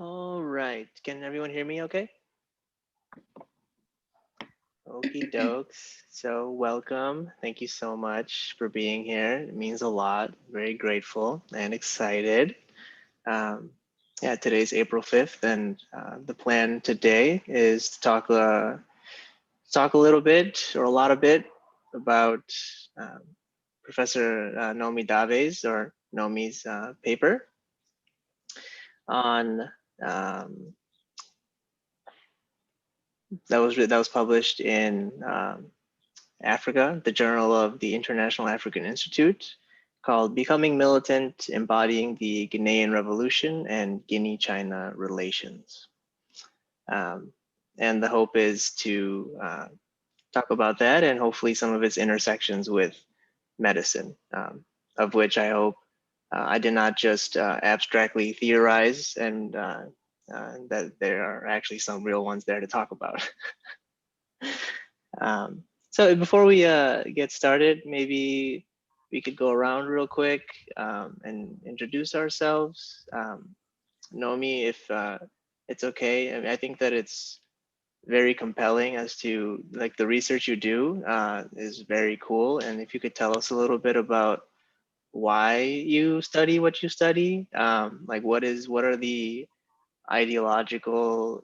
All right. Can everyone hear me okay? Okie dokes. So welcome. Thank you so much for being here. It means a lot. Very grateful and excited. Um, yeah, today's April 5th, and the plan today is to talk a little bit or a lot of bit about um, Professor Nomi Dave's or Nomi's paper on that was published in Africa, the Journal of the International African Institute, called Becoming Militant, Embodying the Guinean Revolution and Guinea-China Relations. And the hope is to talk about that and hopefully some of its intersections with medicine, of which I hope I did not just abstractly theorize and that there are actually some real ones there to talk about. So before we get started, maybe we could go around real quick and introduce ourselves. Nomi, if it's okay. I mean, I think that it's very compelling as to like the research you do is very cool. And if you could tell us a little bit about why you study what you study, like what are the ideological,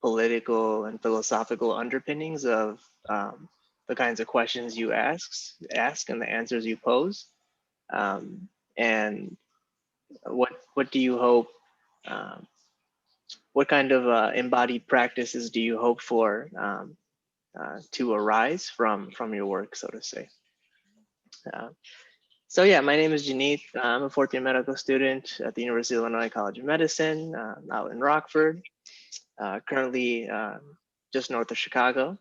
political, and philosophical underpinnings of the kinds of questions you ask and the answers you pose, and what do you hope? Um, what kind of embodied practices do you hope for to arise from your work, so to say? Uh, so yeah, my name is Janeeth. I'm a fourth year medical student at the University of Illinois College of Medicine out in Rockford, currently just north of Chicago.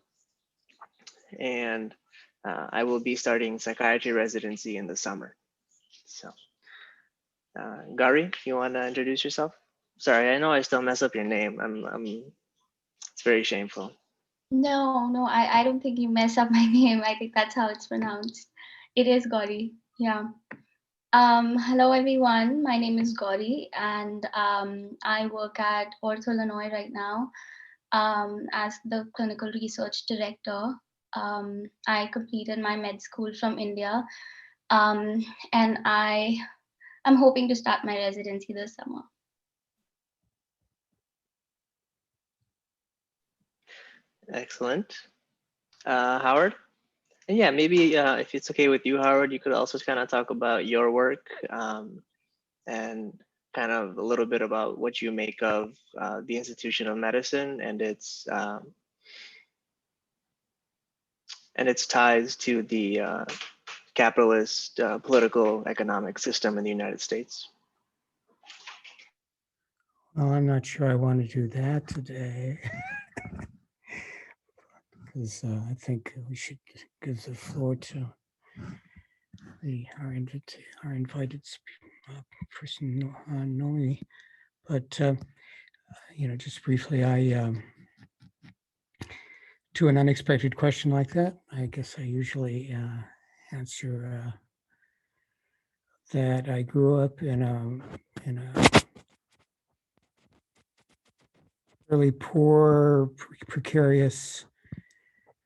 And I will be starting psychiatry residency in the summer. So, Gary, you want to introduce yourself? Sorry, I know I still mess up your name. It's very shameful. No, I don't think you mess up my name. I think that's how it's pronounced. It is Gauri. Yeah. Hello everyone. My name is Gauri, and I work at Ortho Illinois right now as the clinical research director. I completed my med school from India, um, and I'm hoping to start my residency this summer. Excellent. Howard? And yeah, maybe if it's okay with you, Howard, you could also kind of talk about your work and kind of a little bit about what you make of the institution of medicine and its ties to the capitalist political economic system in the United States. Well, I'm not sure I want to do that today. Because I think we should give the floor to our invited person, Nomi. But just briefly, to an unexpected question like that, I guess I usually answer that I grew up in a really poor, precarious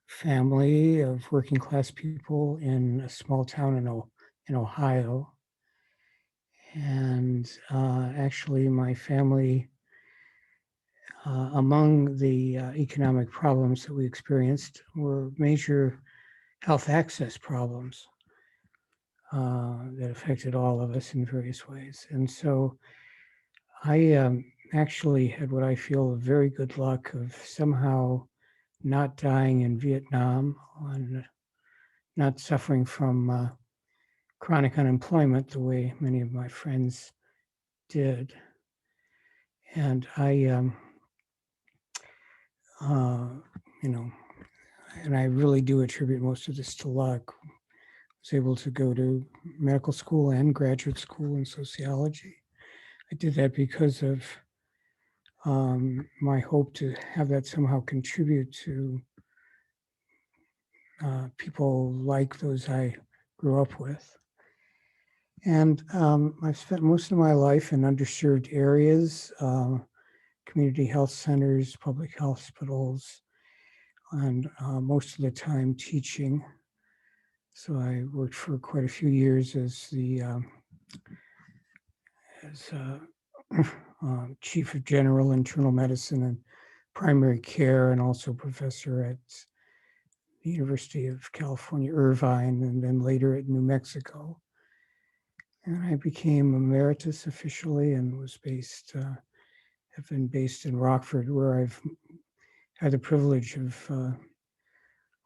family of working class people in a small town in Ohio. And actually, my family, among the economic problems that we experienced, were major health access problems that affected all of us in various ways. And so I actually had what I feel very good luck of somehow not dying in Vietnam and not suffering from chronic unemployment the way many of my friends did. And and I really do attribute most of this to luck. I was able to go to medical school and graduate school in sociology. I did that because of my hope to have that somehow contribute to people like those I grew up with. And I've spent most of my life in underserved areas, community health centers, public hospitals, and most of the time teaching. So I worked for quite a few years as the chief of general internal medicine and primary care, and also professor at the University of California, Irvine, and then later at New Mexico. And I became emeritus officially and was have been based in Rockford, where I've had the privilege of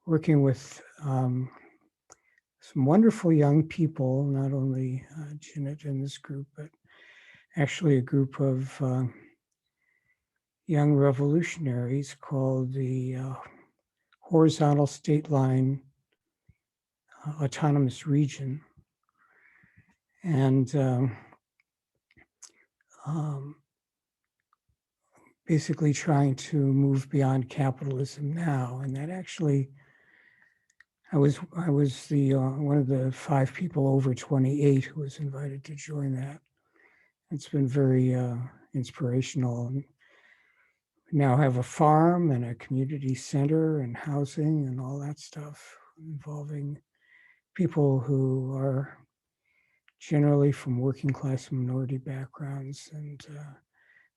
working with some wonderful young people, not only Janet in this group, but actually a group of young revolutionaries called the Horizontal State Line Autonomous Region. And basically trying to move beyond capitalism now. And that actually, I was the one of the 5 people over 28 who was invited to join that. It's been very inspirational. And we now have a farm and a community center and housing and all that stuff involving people who are generally from working class minority backgrounds and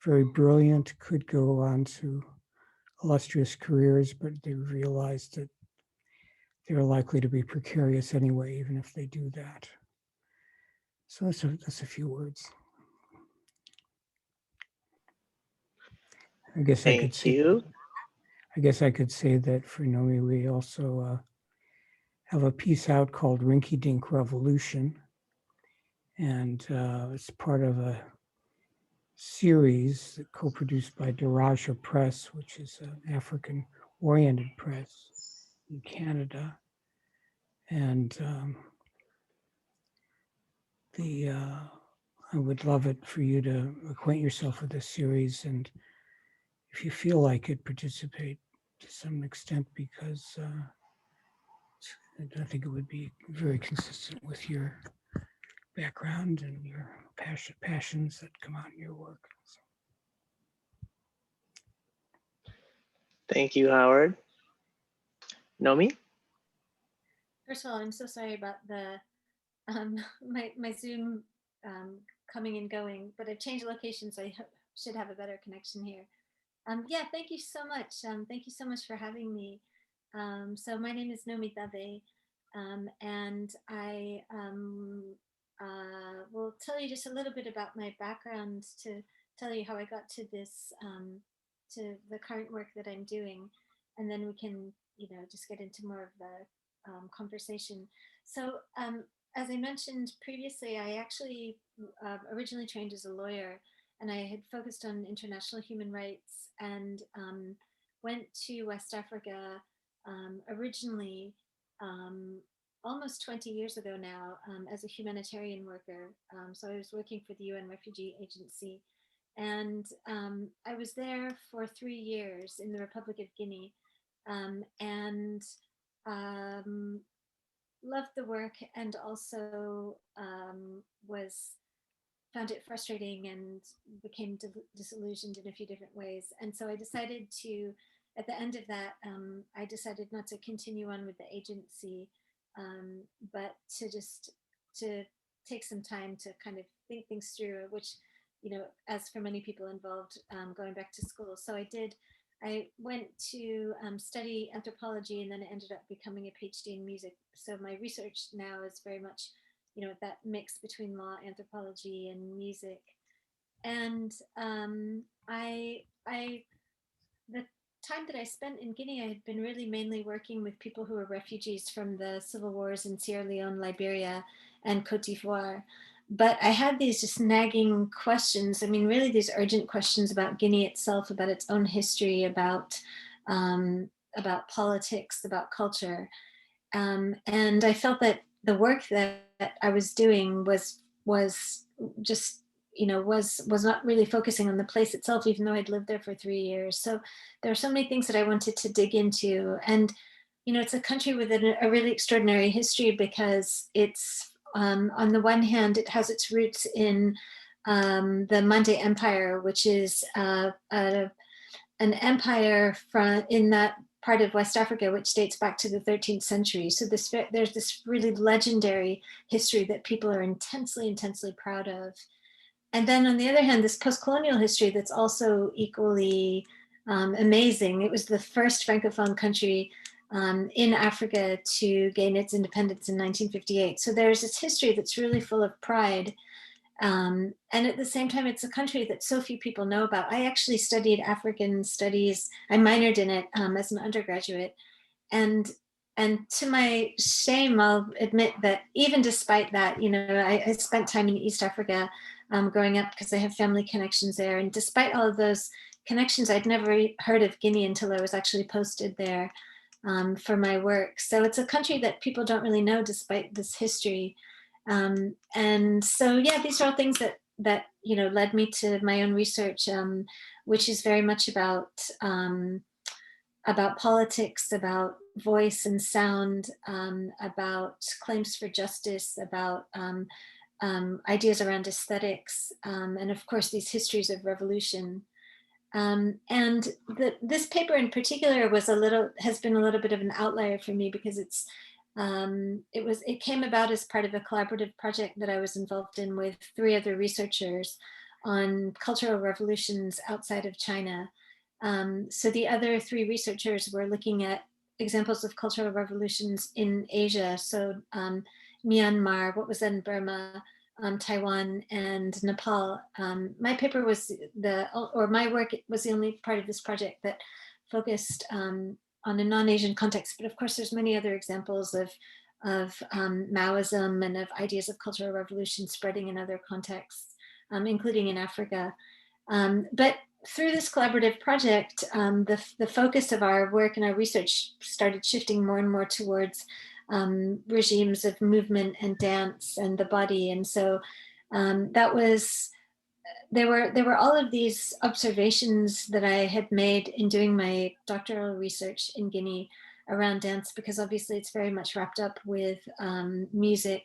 very brilliant, could go on to illustrious careers, but they realized that they're likely to be precarious anyway, even if they do that. So that's a few words. I guess I could Thank you. say that for Nomi, we also have a piece out called Rinky-Dink Revolution. And it's part of a series co-produced by Daraja Press, which is an African-oriented press in Canada. And I would love it for you to acquaint yourself with this series, and if you feel like it, participate to some extent, because I think it would be very consistent with your background and your passions that come out in your work. So. Thank you, Howard. Nomi? First of all, I'm so sorry about the my Zoom coming and going, but I've changed location, so I should have a better connection here. Yeah, thank you so much. Thank you so much for having me. So my name is Nomi Dave, and I will tell you just a little bit about my background to tell you how I got to this, to the current work that I'm doing, and then we can, just get into more of the conversation. So as I mentioned previously, I actually originally trained as a lawyer, and I had focused on international human rights, and went to West Africa originally almost 20 years ago now as a humanitarian worker. So I was working for the UN Refugee Agency, and I was there for 3 years in the Republic of Guinea, and loved the work, and also found it frustrating and became disillusioned in a few different ways. And so I decided to, at the end of that, I decided not to continue on with the agency, but to take some time to kind of think things through, which, as for many people involved, going back to school. So I went to study anthropology, and then it ended up becoming a PhD in music. So my research now is very much, that mix between law, anthropology, and music. And the time that I spent in Guinea, I had been really mainly working with people who were refugees from the civil wars in Sierra Leone, Liberia, and Cote d'Ivoire. But I had these just nagging questions. I mean, really these urgent questions about Guinea itself, about its own history, about politics, about culture. And I felt that the work that I was doing was just, was not really focusing on the place itself, even though I'd lived there for 3 years. So there are so many things that I wanted to dig into. And, it's a country with a really extraordinary history, because it's on the one hand, it has its roots in the Mande Empire, which is an empire in that part of West Africa, which dates back to the 13th century. So there's this really legendary history that people are intensely, intensely proud of. And then on the other hand, this post-colonial history that's also equally amazing. It was the first Francophone country in Africa to gain its independence in 1958. So there's this history that's really full of pride. And at the same time, it's a country that so few people know about. I actually studied African studies. I minored in it as an undergraduate. And to my shame, I'll admit that even despite that, you know, I spent time in East Africa growing up because I have family connections there. And despite all of those connections, I'd never heard of Guinea until I was actually posted there for my work. So it's a country that people don't really know despite this history. And so, yeah, these are all things that you know, led me to my own research, which is very much about politics, about voice and sound, about claims for justice, about ideas around aesthetics, and of course, these histories of revolution. And this paper in particular has been a little bit of an outlier for me because it came about as part of a collaborative project that I was involved in with 3 other researchers on cultural revolutions outside of China. So the other 3 researchers were looking at examples of cultural revolutions in Asia. So Myanmar, what was then Burma, Taiwan, and Nepal. My paper was my work was the only part of this project that focused on a non-Asian context. But of course, there's many other examples of Maoism and of ideas of cultural revolution spreading in other contexts, including in Africa. But through this collaborative project, the focus of our work and our research started shifting more and more towards regimes of movement and dance and the body. And so there were all of these observations that I had made in doing my doctoral research in Guinea around dance, because obviously it's very much wrapped up with music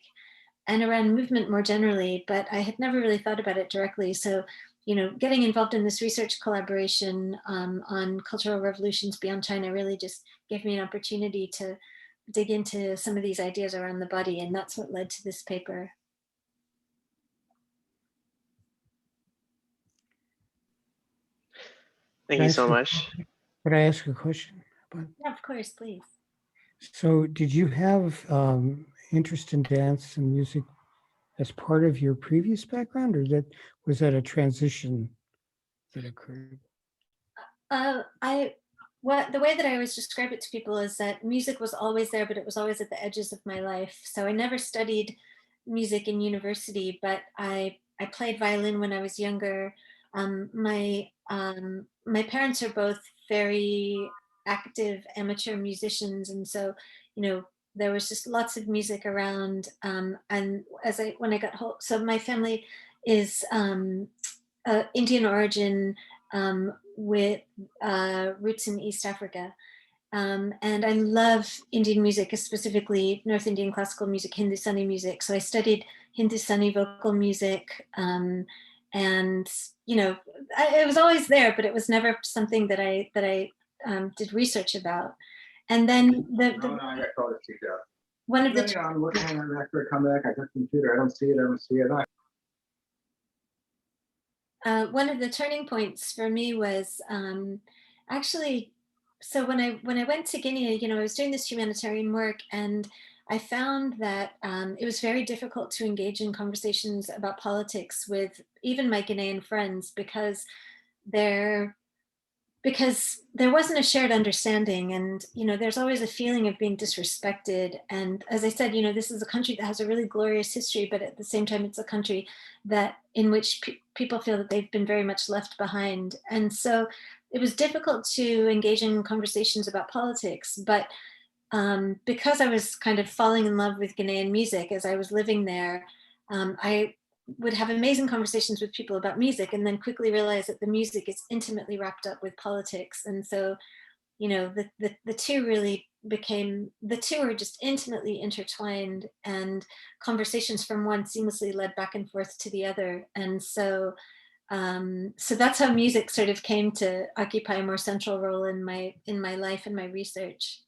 and around movement more generally, but I had never really thought about it directly. So, you know, getting involved in this research collaboration on cultural revolutions beyond China really just gave me an opportunity to dig into some of these ideas around the body, and that's what led to this paper. Thank you so much. Could I ask a question? Yeah, of course, please. So did you have interest in dance and music as part of your previous background, or was that a transition that occurred? The way that I always describe it to people is that music was always there, but it was always at the edges of my life. So I never studied music in university, but I played violin when I was younger. My parents are both very active amateur musicians, and so, you know, there was just lots of music around. And when I got home, so my family is Indian origin with roots in East Africa. And I love Indian music, specifically North Indian classical music, Hindustani music. So I studied Hindustani vocal music. And, you know, it was always there, but it was never something that I did research about. And then one of the... I'm looking at it after I come back. I got the computer. I don't see it. One of the turning points for me was actually, so when I went to Guinea, you know, I was doing this humanitarian work, and I found that it was very difficult to engage in conversations about politics with even my Guinean friends because there wasn't a shared understanding, and you know, there's always a feeling of being disrespected. And as I said, you know, this is a country that has a really glorious history, but at the same time, it's a country in which people feel that they've been very much left behind. And so it was difficult to engage in conversations about politics. But because I was kind of falling in love with Ghanaian music as I was living there, I would have amazing conversations with people about music, and then quickly realize that the music is intimately wrapped up with politics. And so you know, the two really became, the two are just intimately intertwined, and conversations from one seamlessly led back and forth to the other. And so so that's how music sort of came to occupy a more central role in my life and my research.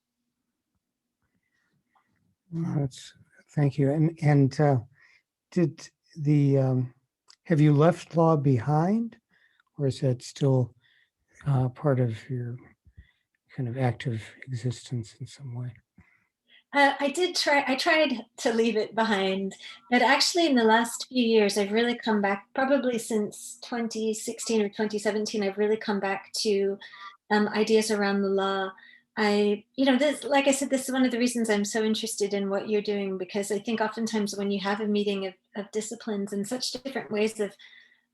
Thank you. And did the have you left law behind, or is that still part of your kind of active existence in some way? I tried to leave it behind, but actually in the last few years, I've really come back, probably since 2016 or 2017, I've really come back to ideas around the law. You know, this, like I said, this is one of the reasons I'm so interested in what you're doing, because I think oftentimes when you have a meeting of disciplines and such different ways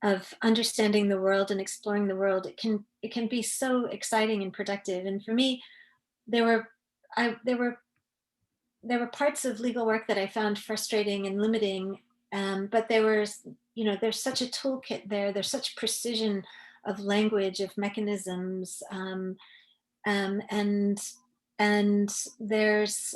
of understanding the world and exploring the world, it can be so exciting and productive. And for me, there were there were parts of legal work that I found frustrating and limiting, but there was, you know, there's such a toolkit there. There's such precision of language, of mechanisms, and there's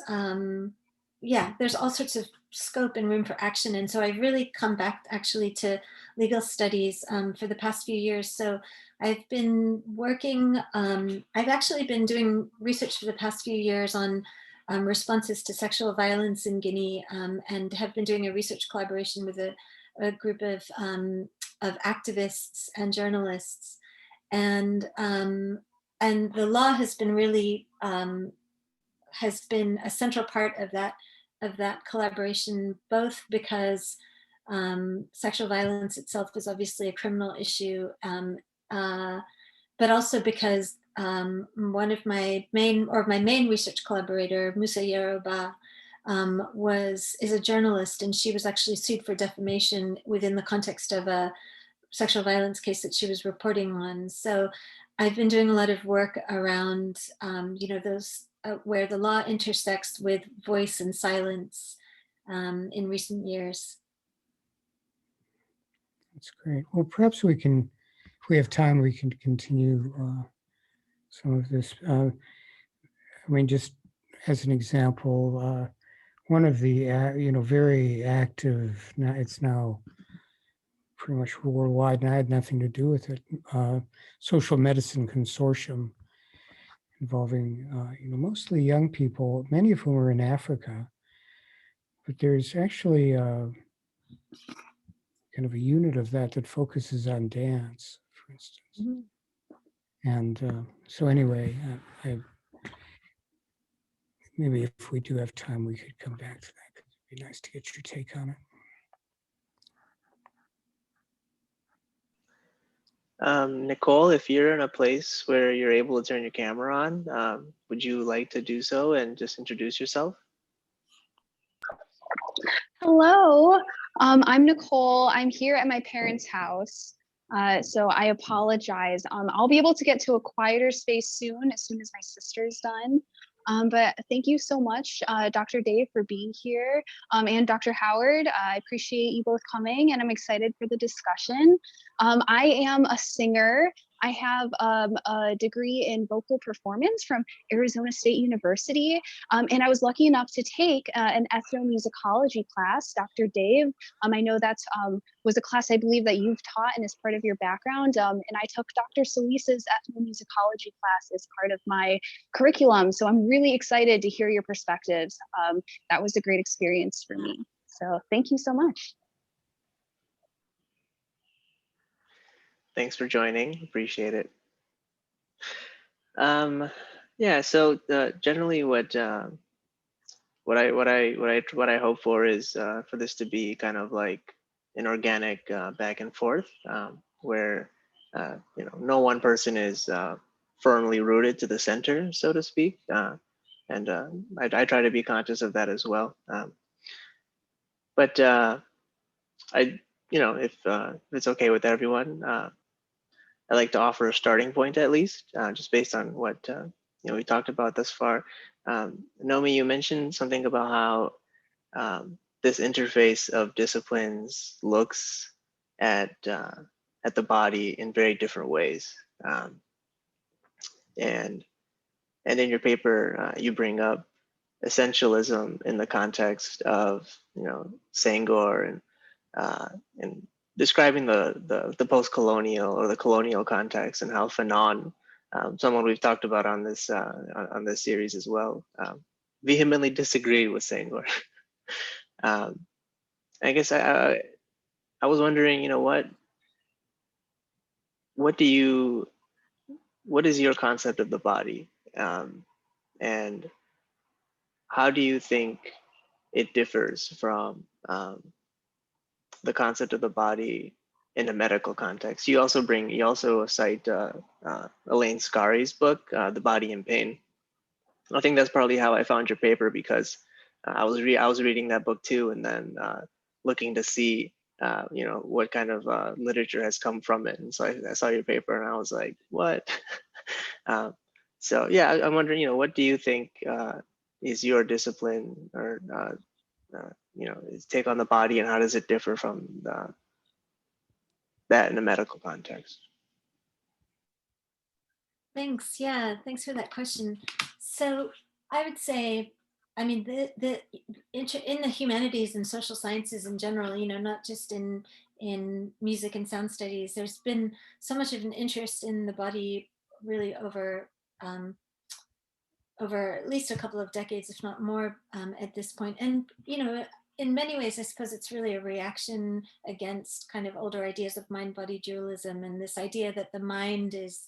yeah, there's all sorts of scope and room for action. And so I've really come back actually to legal studies for the past few years. So I've been working, I've actually been doing research for the past few years on responses to sexual violence in Guinea, and have been doing a research collaboration with a group of activists and journalists. And the law has been really, has been a central part of that collaboration, both because sexual violence itself is obviously a criminal issue, but also because one of my main research collaborator, Musa Yaroba, is a journalist, and she was actually sued for defamation within the context of a sexual violence case that she was reporting on. So I've been doing a lot of work around, you know, those where the law intersects with voice and silence in recent years. That's great. Well, perhaps we can, if we have time, we can continue some of this. I mean, just as an example, one of the, you know, very active, now it's now pretty much worldwide, and I had nothing to do with it, social medicine consortium involving, you know, mostly young people, many of whom are in Africa. But there's actually kind of a unit of that focuses on dance, for instance. Mm-hmm. And so anyway, maybe if we do have time, we could come back to that, because it'd be nice to get your take on it. Nicole, if you're in a place where you're able to turn your camera on, would you like to do so and just introduce yourself? Hello, I'm Nicole. I'm here at my parents' house. So I apologize. I'll be able to get to a quieter space soon, as soon as my sister's done. But thank you so much, Dr. Dave, for being here, and Dr. Howard. I appreciate you both coming, and I'm excited for the discussion. I am a singer. I have a degree in vocal performance from Arizona State University, and I was lucky enough to take an ethnomusicology class. Dr. Dave, I know that was a class I believe that you've taught and is part of your background, and I took Dr. Solis's ethnomusicology class as part of my curriculum, so I'm really excited to hear your perspectives. That was a great experience for me, so thank you so much. Thanks for joining. Appreciate it. Yeah. So generally, what I hope for is for this to be kind of like an organic back and forth, where you know, no one person is firmly rooted to the center, so to speak, and I try to be conscious of that as well. But you know, if it's okay with everyone, I'd like to offer a starting point, at least, just based on what you know, we talked about thus far. Nomi, you mentioned something about how this interface of disciplines looks at the body in very different ways, and And in your paper, you bring up essentialism in the context of, Senghor and describing the post-colonial or the colonial context and how Fanon, someone we've talked about on this series as well, vehemently disagreed with Senghor. I guess I was wondering, what is your concept of the body, and how do you think it differs from the concept of the body in a medical context? You also cite Elaine Scarry's book, The Body in Pain. I think that's probably how I found your paper, because I was reading that book too, and then looking to see what kind of literature has come from it. And so I saw your paper and I was like, what? So yeah, I'm wondering, what do you think is your discipline, or is take on the body, and how does it differ from that in a medical context? Thanks. Yeah, thanks for that question. So I would say, I mean, in the humanities and social sciences in general, not just in music and sound studies, there's been so much of an interest in the body really over at least a couple of decades, if not more, at this point. And in many ways, I suppose it's really a reaction against kind of older ideas of mind-body dualism, and this idea that the mind is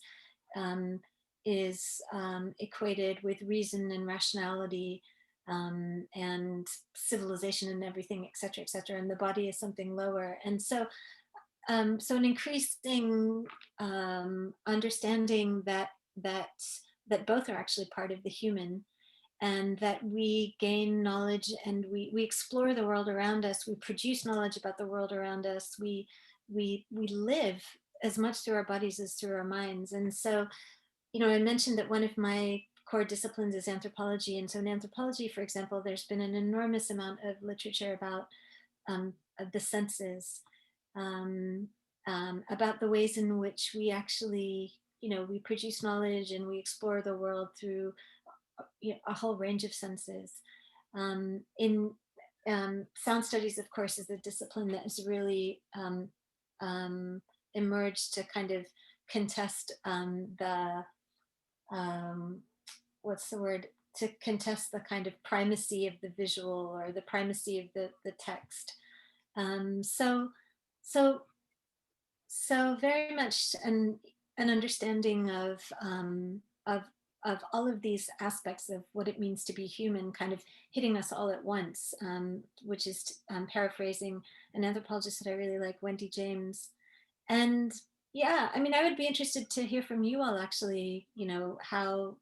equated with reason and rationality, and civilization and everything, et cetera, and the body is something lower. And so an increasing understanding that both are actually part of the human, and that we gain knowledge and we explore the world around us, we produce knowledge about the world around us, we live as much through our bodies as through our minds. And so, I mentioned that one of my core disciplines is anthropology. And so in anthropology, for example, there's been an enormous amount of literature about the senses, about the ways in which we actually, we produce knowledge and we explore the world through a whole range of senses. In sound studies, of course, is a discipline that has really emerged to kind of contest what's the word? To contest the kind of primacy of the visual or the primacy of the text. So very much an understanding of all of these aspects of what it means to be human kind of hitting us all at once, which is paraphrasing an anthropologist that I really like, Wendy James. And yeah, I mean, I would be interested to hear from you all actually, how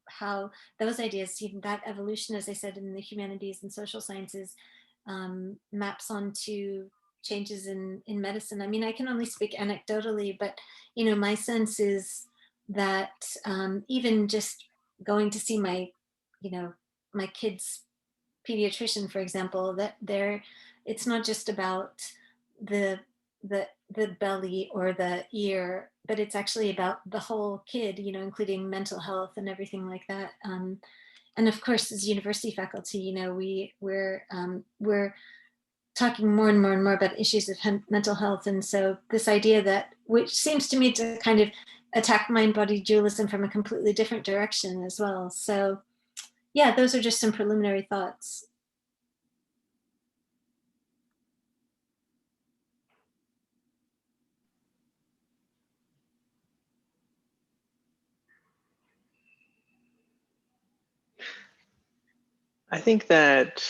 those ideas, that evolution, as I said, in the humanities and social sciences, maps onto changes in medicine. I mean, I can only speak anecdotally, but my sense is that even just going to see my kid's pediatrician, for example, that it's not just about the belly or the ear, but it's actually about the whole kid, including mental health and everything like that. And of course, as university faculty, we're talking more and more and more about issues of mental health. And so this idea that, which seems to me to kind of attack mind-body dualism from a completely different direction as well. So yeah, those are just some preliminary thoughts. I think that,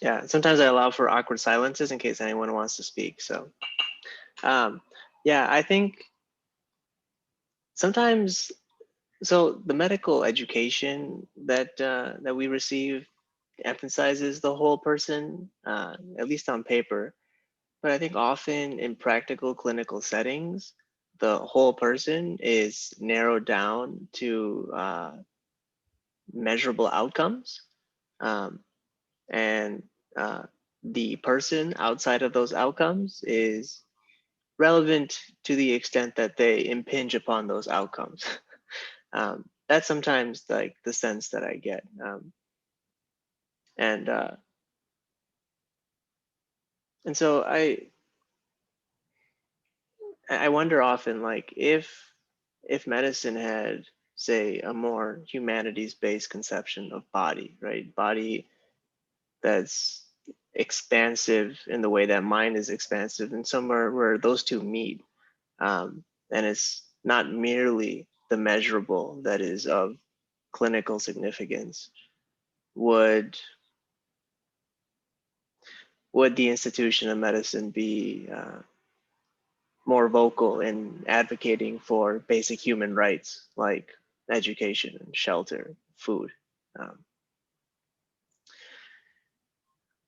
yeah, sometimes I allow for awkward silences in case anyone wants to speak. So yeah, I think sometimes, so the medical education that we receive emphasizes the whole person, at least on paper. But I think often in practical clinical settings, the whole person is narrowed down to measurable outcomes. And the person outside of those outcomes is relevant to the extent that they impinge upon those outcomes. that's sometimes like the sense that I get. And so I wonder often, like, if medicine had, say, a more humanities-based conception of body, right? Body that's expansive in the way that mind is expansive, and somewhere where those two meet. And it's not merely the measurable that is of clinical significance. Would the institution of medicine be more vocal in advocating for basic human rights like education and shelter, food?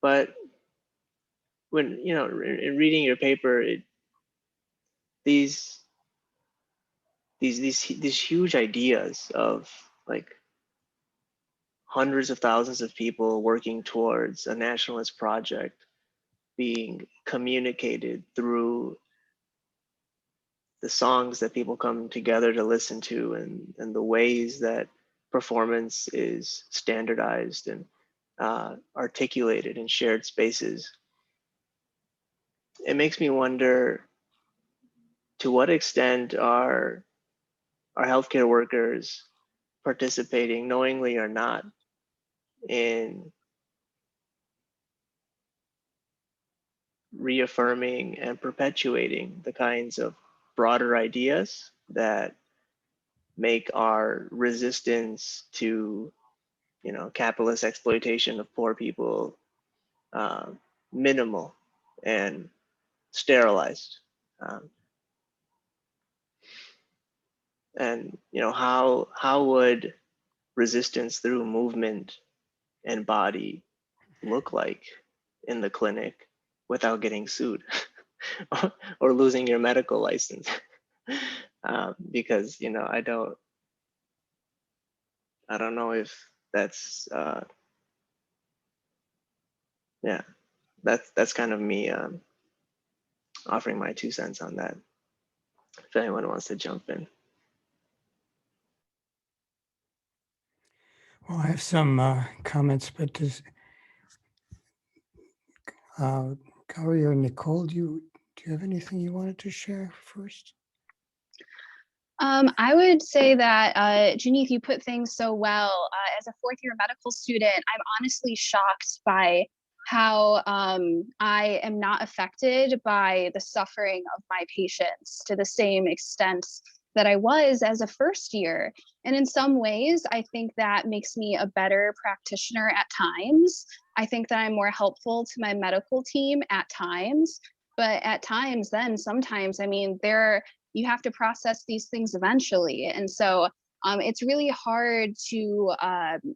But when, in reading your paper, these huge ideas of like hundreds of thousands of people working towards a nationalist project being communicated through the songs that people come together to listen to, and the ways that performance is standardized and articulated in shared spaces. It makes me wonder, to what extent are healthcare workers participating, knowingly or not, in reaffirming and perpetuating the kinds of broader ideas that make our resistance to, capitalist exploitation of poor people minimal and sterilized. And how would resistance through movement and body look like in the clinic without getting sued or losing your medical license? Because I don't know if that's yeah, that's kind of me offering my 2 cents on that, if anyone wants to jump in. Well, I have some comments, but does Carey or Nicole, do you have anything you wanted to share first? I would say that, Janith, you put things so well. As a fourth-year medical student, I'm honestly shocked by how I am not affected by the suffering of my patients to the same extent that I was as a first year. And in some ways, I think that makes me a better practitioner at times. I think that I'm more helpful to my medical team at times. But at times, sometimes, I mean, you have to process these things eventually. And so it's really hard to,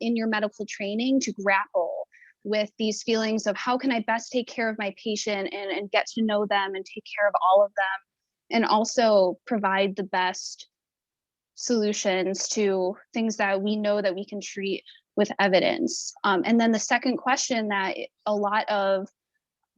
in your medical training, to grapple with these feelings of how can I best take care of my patient and get to know them and take care of all of them, and also provide the best solutions to things that we know that we can treat with evidence. And then the second question that a lot of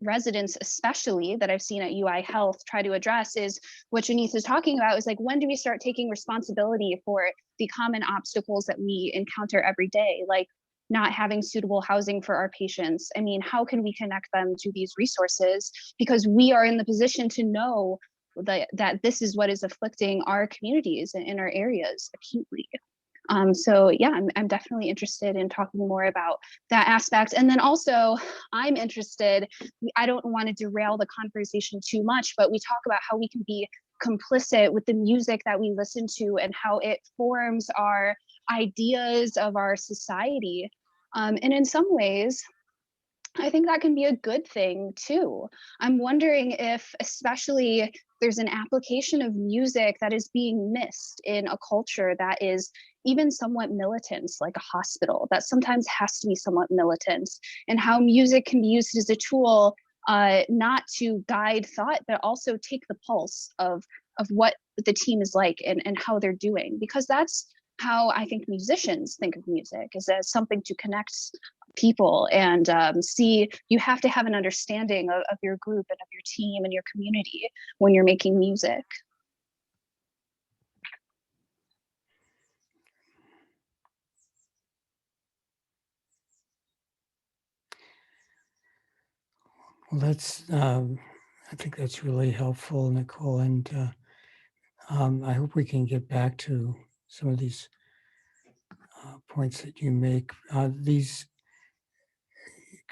residents, especially that I've seen at UI Health, try to address is what Janith is talking about, is like, when do we start taking responsibility for the common obstacles that we encounter every day, like not having suitable housing for our patients? I mean, how can we connect them to these resources? Because we are in the position to know that this is what is afflicting our communities and in our areas acutely. So yeah, I'm definitely interested in talking more about that aspect. And then also, I'm interested, I don't want to derail the conversation too much, but we talk about how we can be complicit with the music that we listen to and how it forms our ideas of our society. And in some ways, I think that can be a good thing too. I'm wondering if, especially, there's an application of music that is being missed in a culture that is even somewhat militant, like a hospital, that sometimes has to be somewhat militant, and how music can be used as a tool, not to guide thought, but also take the pulse of what the team is like and how they're doing. Because that's how I think musicians think of music, is as something to connect people and see. You have to have an understanding of your group and of your team and your community when you're making music. Well, I think that's really helpful, Nicole. And I hope we can get back to some of these points that you make. Because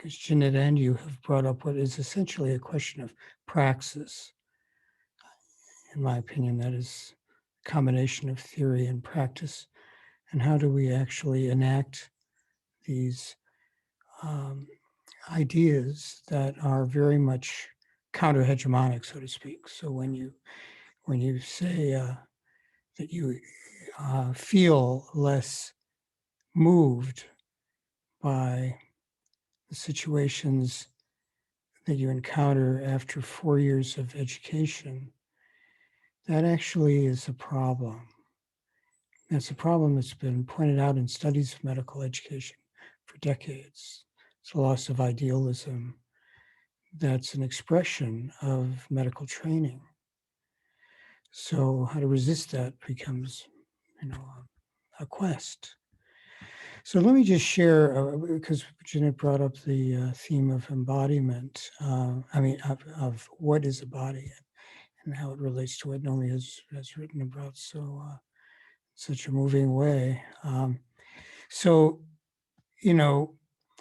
Jeanette and you have brought up what is essentially a question of praxis. In my opinion, that is a combination of theory and practice. And how do we actually enact these ideas that are very much counter-hegemonic, so to speak. So when you say that you feel less moved by the situations that you encounter after 4 years of education, that actually is a problem. That's a problem that's been pointed out in studies of medical education for decades. It's a loss of idealism. That's an expression of medical training. So how to resist that becomes, a quest. So let me just share, because Jeanette brought up the theme of embodiment, of what is a body and how it relates to what Nomi has written about such a moving way.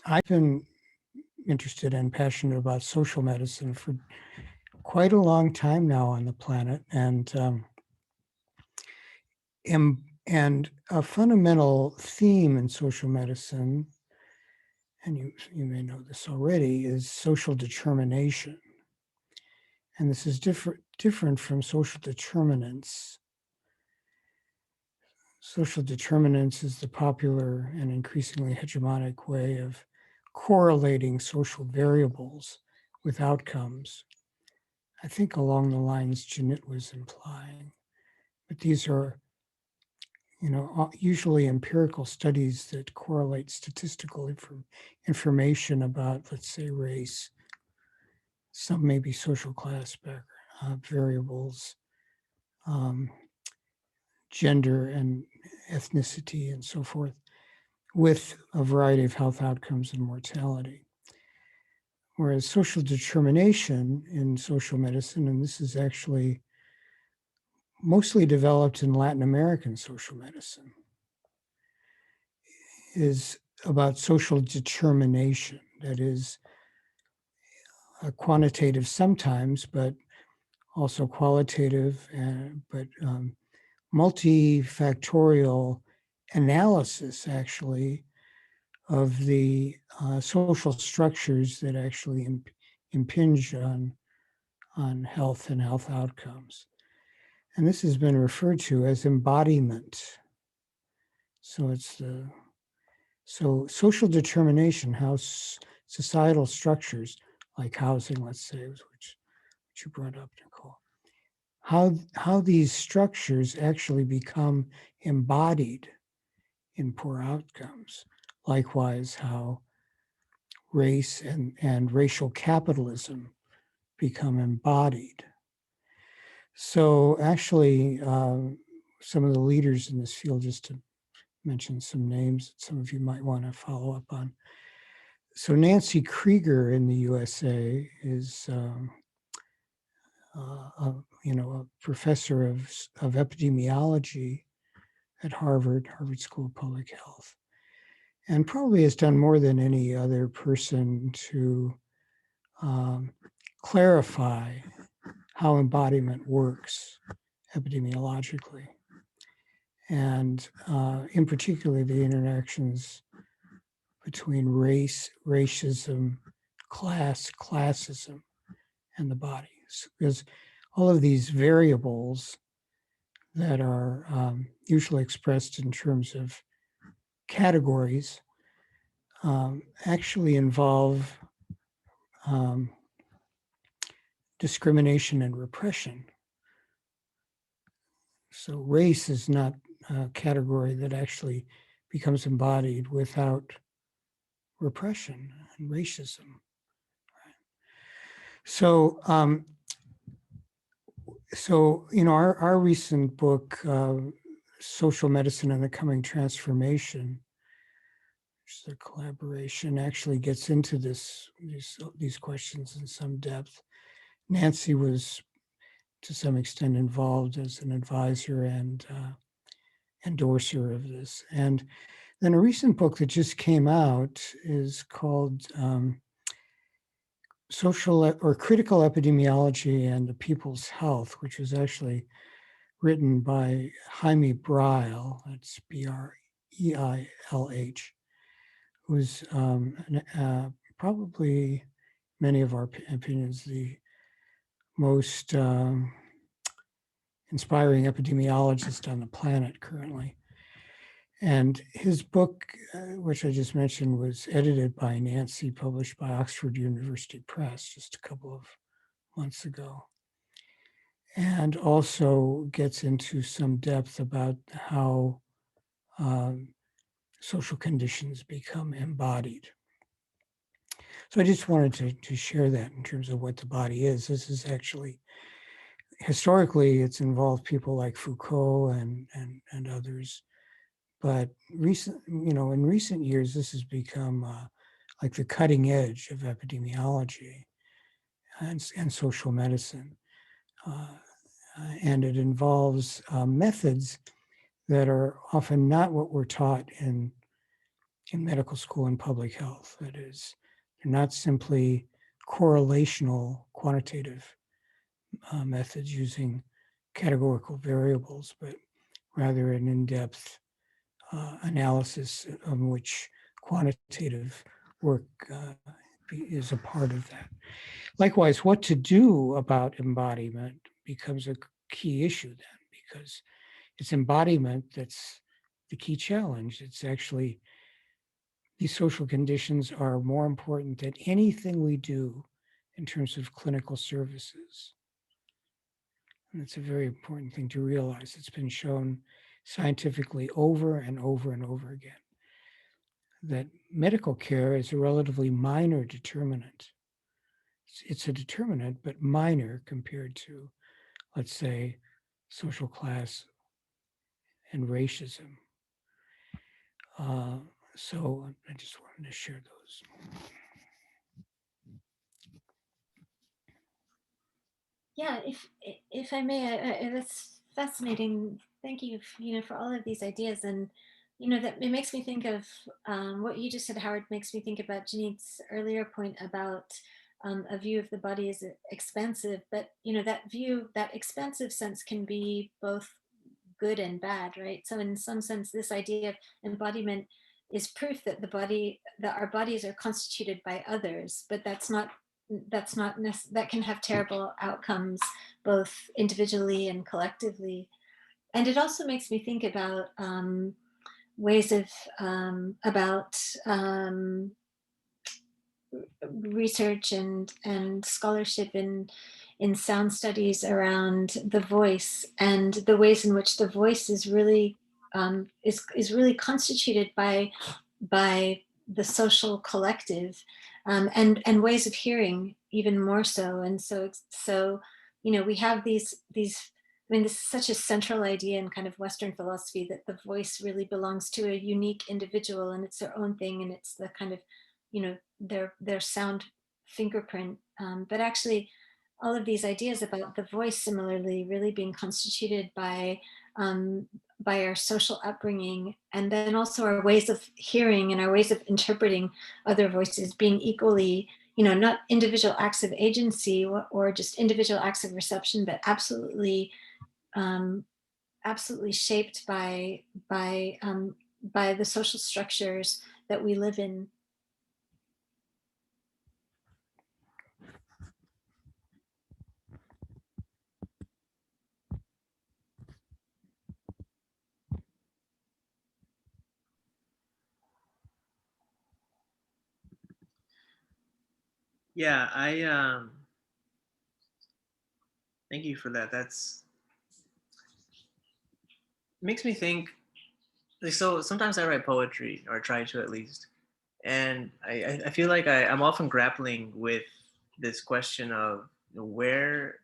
I've been interested and passionate about social medicine for quite a long time now on the planet, and a fundamental theme in social medicine, and you may know this already, is social determination. And this is different from social determinants. Social determinants is the popular and increasingly hegemonic way of correlating social variables with outcomes. I think along the lines Jeanette was implying, but these are usually empirical studies that correlate statistical information about, let's say, race, some maybe social class variables, gender and ethnicity and so forth, with a variety of health outcomes and mortality. Whereas social determination in social medicine, and this is actually mostly developed in Latin American social medicine, is about social determination. That is quantitative sometimes, but also qualitative, but multifactorial analysis actually of the social structures that actually impinge on health and health outcomes. And this has been referred to as embodiment. So social determination, how societal structures like housing, let's say, which you brought up, Nicole, how these structures actually become embodied in poor outcomes. Likewise, how race and racial capitalism become embodied. So actually, some of the leaders in this field, just to mention some names that some of you might want to follow up on. So Nancy Krieger in the USA is a professor of epidemiology at Harvard School of Public Health, and probably has done more than any other person to clarify how embodiment works epidemiologically, and in particular the interactions between race, racism, classism, and the body. Because all of these variables that are usually expressed in terms of categories actually involve discrimination and repression. So race is not a category that actually becomes embodied without repression and racism. So, our recent book, Social Medicine and the Coming Transformation, which is a collaboration, actually gets into these questions in some depth. Nancy was, to some extent, involved as an advisor and endorser of this. And then a recent book that just came out is called Social or Critical Epidemiology and the People's Health, which was actually written by Jaime Breilh, that's Breilh, who's probably, many of our opinions, the most inspiring epidemiologist on the planet currently. And his book, which I just mentioned, was edited by Nancy, published by Oxford University Press just a couple of months ago. And also gets into some depth about how social conditions become embodied. So I just wanted to share that in terms of what the body is. This is actually, historically, it's involved people like Foucault and others. But in recent years, this has become like the cutting edge of epidemiology and social medicine. And it involves methods that are often not what we're taught in medical school and public health. That is, they're not simply correlational quantitative methods using categorical variables, but rather an in-depth analysis on which quantitative work is a part of that. Likewise, what to do about embodiment becomes a key issue then, because it's embodiment that's the key challenge. It's actually, these social conditions are more important than anything we do in terms of clinical services. And it's a very important thing to realize. It's been shown scientifically over and over and over again that medical care is a relatively minor determinant. It's a determinant, but minor compared to, let's say, social class and racism. So I just wanted to share those. Yeah, if I may, that's fascinating. Thank you, for all of these ideas, and that it makes me think of what you just said, Howard. Makes me think about Janit's earlier point about a view of the body as expansive, but that view, that expansive sense, can be both good and bad, right? So in some sense, this idea of embodiment is proof that our bodies are constituted by others, but that can have terrible outcomes both individually and collectively. And it also makes me think about ways of research and scholarship in sound studies around the voice, and the ways in which the voice is really really constituted by the social collective, and ways of hearing even more so. And so we have these I mean, this is such a central idea in kind of Western philosophy, that the voice really belongs to a unique individual, and it's their own thing, and it's the kind of their sound fingerprint. But actually, all of these ideas about the voice similarly really being constituted by our social upbringing, and then also our ways of hearing and our ways of interpreting other voices being equally, not individual acts of agency or just individual acts of reception, but absolutely shaped by the social structures that we live in. Yeah, thank you for that. That's makes me think. Like, so sometimes I write poetry, or try to at least, and I feel like I'm often grappling with this question of where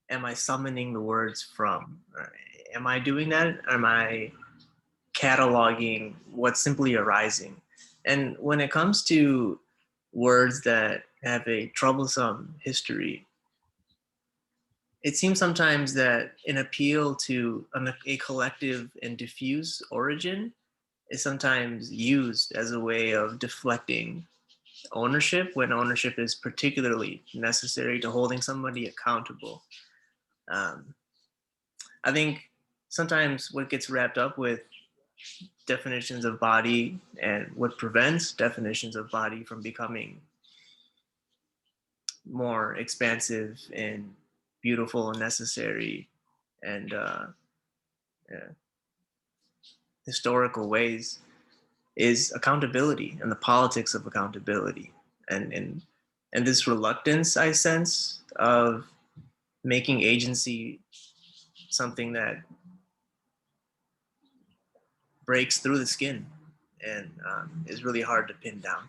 am I summoning the words from? Am I doing that? Or am I cataloging what's simply arising? And when it comes to words that have a troublesome history, it seems sometimes that an appeal to a collective and diffuse origin is sometimes used as a way of deflecting ownership when ownership is particularly necessary to holding somebody accountable. I think sometimes what gets wrapped up with definitions of body and what prevents definitions of body from becoming more expansive and beautiful and necessary and historical ways is accountability and the politics of accountability and this reluctance I sense of making agency something that breaks through the skin and is really hard to pin down.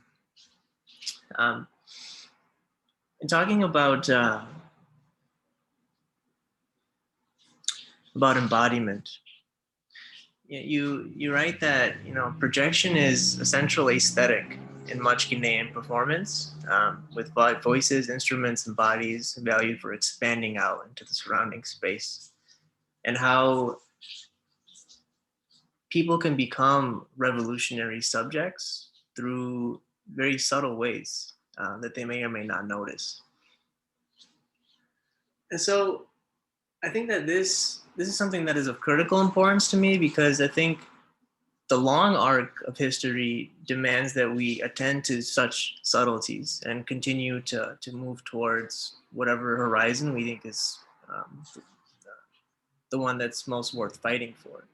And talking about embodiment, you write that projection is a central aesthetic in much Guinean performance, with voices, instruments, and bodies valued for expanding out into the surrounding space, and how people can become revolutionary subjects through very subtle ways that they may or may not notice. And so I think that this is something that is of critical importance to me, because I think the long arc of history demands that we attend to such subtleties and continue to move towards whatever horizon we think is the one that's most worth fighting for.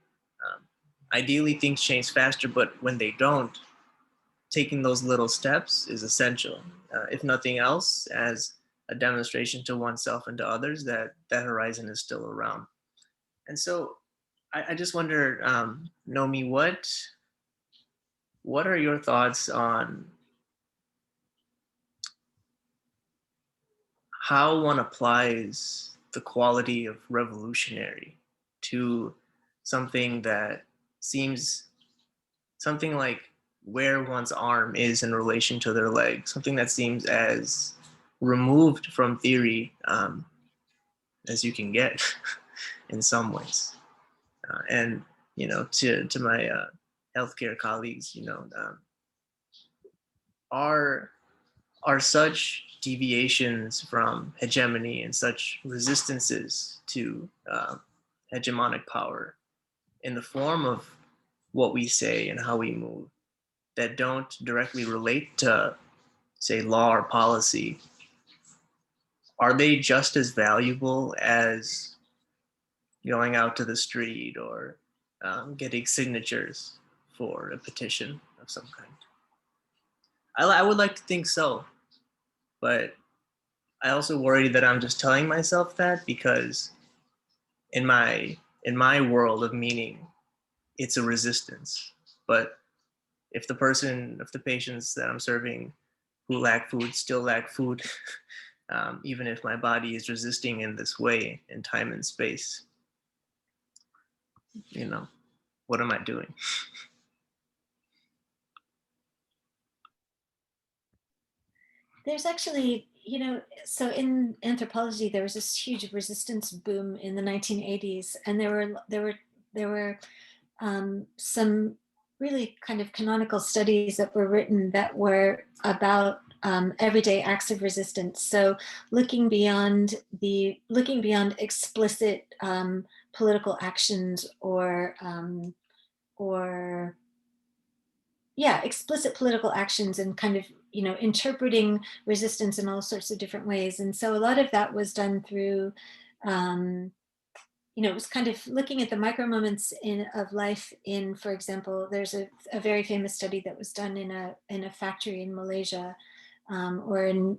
Ideally, things change faster, but when they don't, taking those little steps is essential. If nothing else, as a demonstration to oneself and to others that that horizon is still around. And so I just wonder, Nomi, what are your thoughts on how one applies the quality of revolutionary to something that seems something like where one's arm is in relation to their leg, something that seems as removed from theory as you can get in some ways. And, to my healthcare colleagues, are such deviations from hegemony and such resistances to hegemonic power in the form of what we say and how we move that don't directly relate to, say, law or policy, are they just as valuable as going out to the street or getting signatures for a petition of some kind? I would like to think so, but I also worry that I'm just telling myself that because in my world of meaning, it's a resistance. But if the patients that I'm serving who lack food still lack food, even if my body is resisting in this way in time and space, what am I doing? There's actually, so in anthropology, there was this huge resistance boom in the 1980s, and there were some really kind of canonical studies that were written that were about everyday acts of resistance. So looking beyond explicit political actions or explicit political actions, and kind of interpreting resistance in all sorts of different ways. And so a lot of that was done through it was kind of looking at the micro moments of life in, for example, there's a very famous study that was done in a factory in Malaysia, or in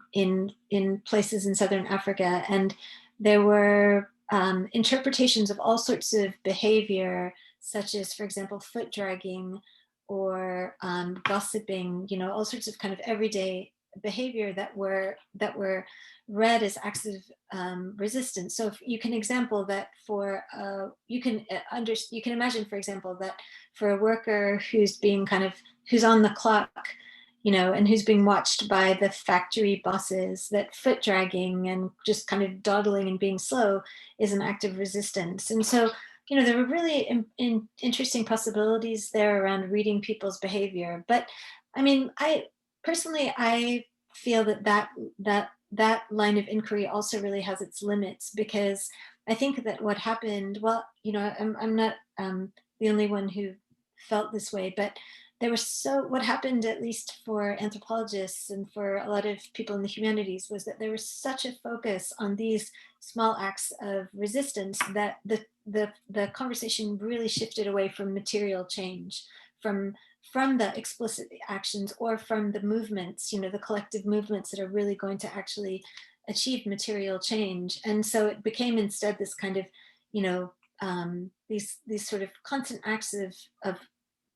places in Southern Africa. And there were interpretations of all sorts of behavior, such as, for example, foot dragging or gossiping, all sorts of kind of everyday behavior that were read as acts of resistance. So if you can example that for you can imagine, for example, that for a worker who's being who's on the clock, and who's being watched by the factory bosses, that foot dragging and just kind of dawdling and being slow is an act of resistance. And so, there were really interesting possibilities there around reading people's behavior. But I mean, I feel that line of inquiry also really has its limits, because I think that what happened, well, I'm not the only one who felt this way, but what happened, at least for anthropologists and for a lot of people in the humanities, was that there was such a focus on these small acts of resistance that the conversation really shifted away from material change, from the explicit actions, or from the movements, the collective movements that are really going to actually achieve material change. And so it became instead this kind of, these sort of constant acts of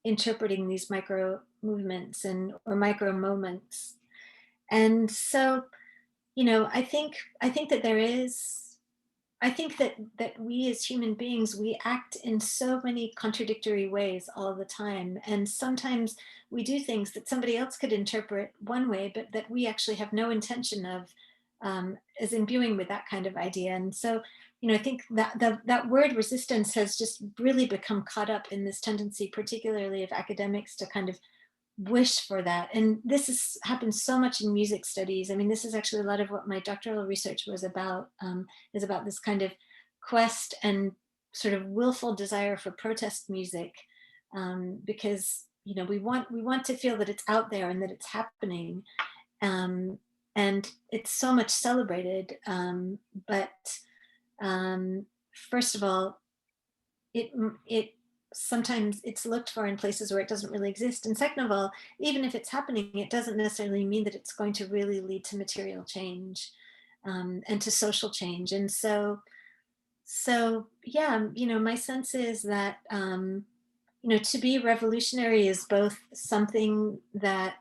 interpreting these micro movements or micro moments. And so, I think that that we as human beings, we act in so many contradictory ways all the time. And sometimes we do things that somebody else could interpret one way, but that we actually have no intention of as imbuing with that kind of idea. And so, I think that that word resistance has just really become caught up in this tendency, particularly of academics, to kind of wish for that. And this happens so much in music studies. I mean, this is actually a lot of what my doctoral research was about, is about this kind of quest and sort of willful desire for protest music, because we want to feel that it's out there and that it's happening, and it's so much celebrated. But first of all, it sometimes it's looked for in places where it doesn't really exist. And second of all, even if it's happening, it doesn't necessarily mean that it's going to really lead to material change, and to social change. And so yeah, my sense is that, to be revolutionary is both something that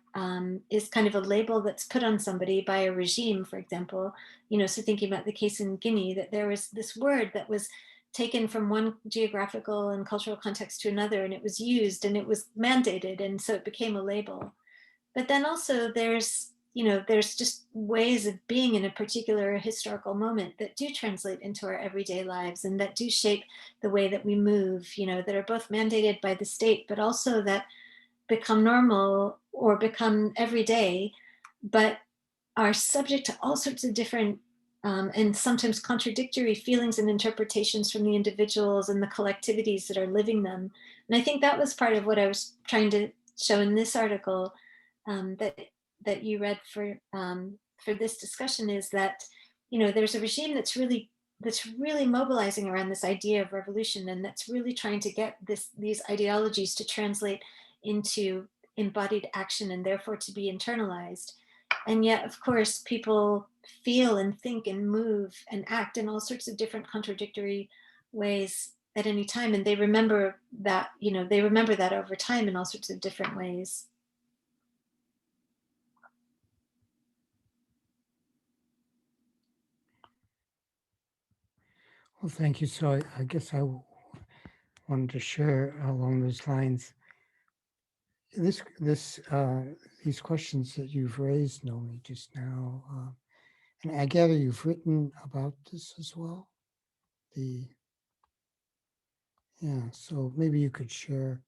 is kind of a label that's put on somebody by a regime, for example. So thinking about the case in Guinea, that there was this word that was taken from one geographical and cultural context to another, and it was used and it was mandated, and so it became a label. But then also there's just ways of being in a particular historical moment that do translate into our everyday lives, and that do shape the way that we move, that are both mandated by the state, but also that become normal or become everyday, but are subject to all sorts of different and sometimes contradictory feelings and interpretations from the individuals and the collectivities that are living them. And I think that was part of what I was trying to show in this article, that you read for this discussion, is that there's a regime that's really mobilizing around this idea of revolution, and that's really trying to get these ideologies to translate into embodied action, and therefore to be internalized. And yet, of course, people feel and think and move and act in all sorts of different contradictory ways at any time, and they remember that over time in all sorts of different ways. Well, thank you. So I guess I wanted to share along those lines. These questions that you've raised, Nomi, just now, and I gather you've written about this as well. So maybe you could share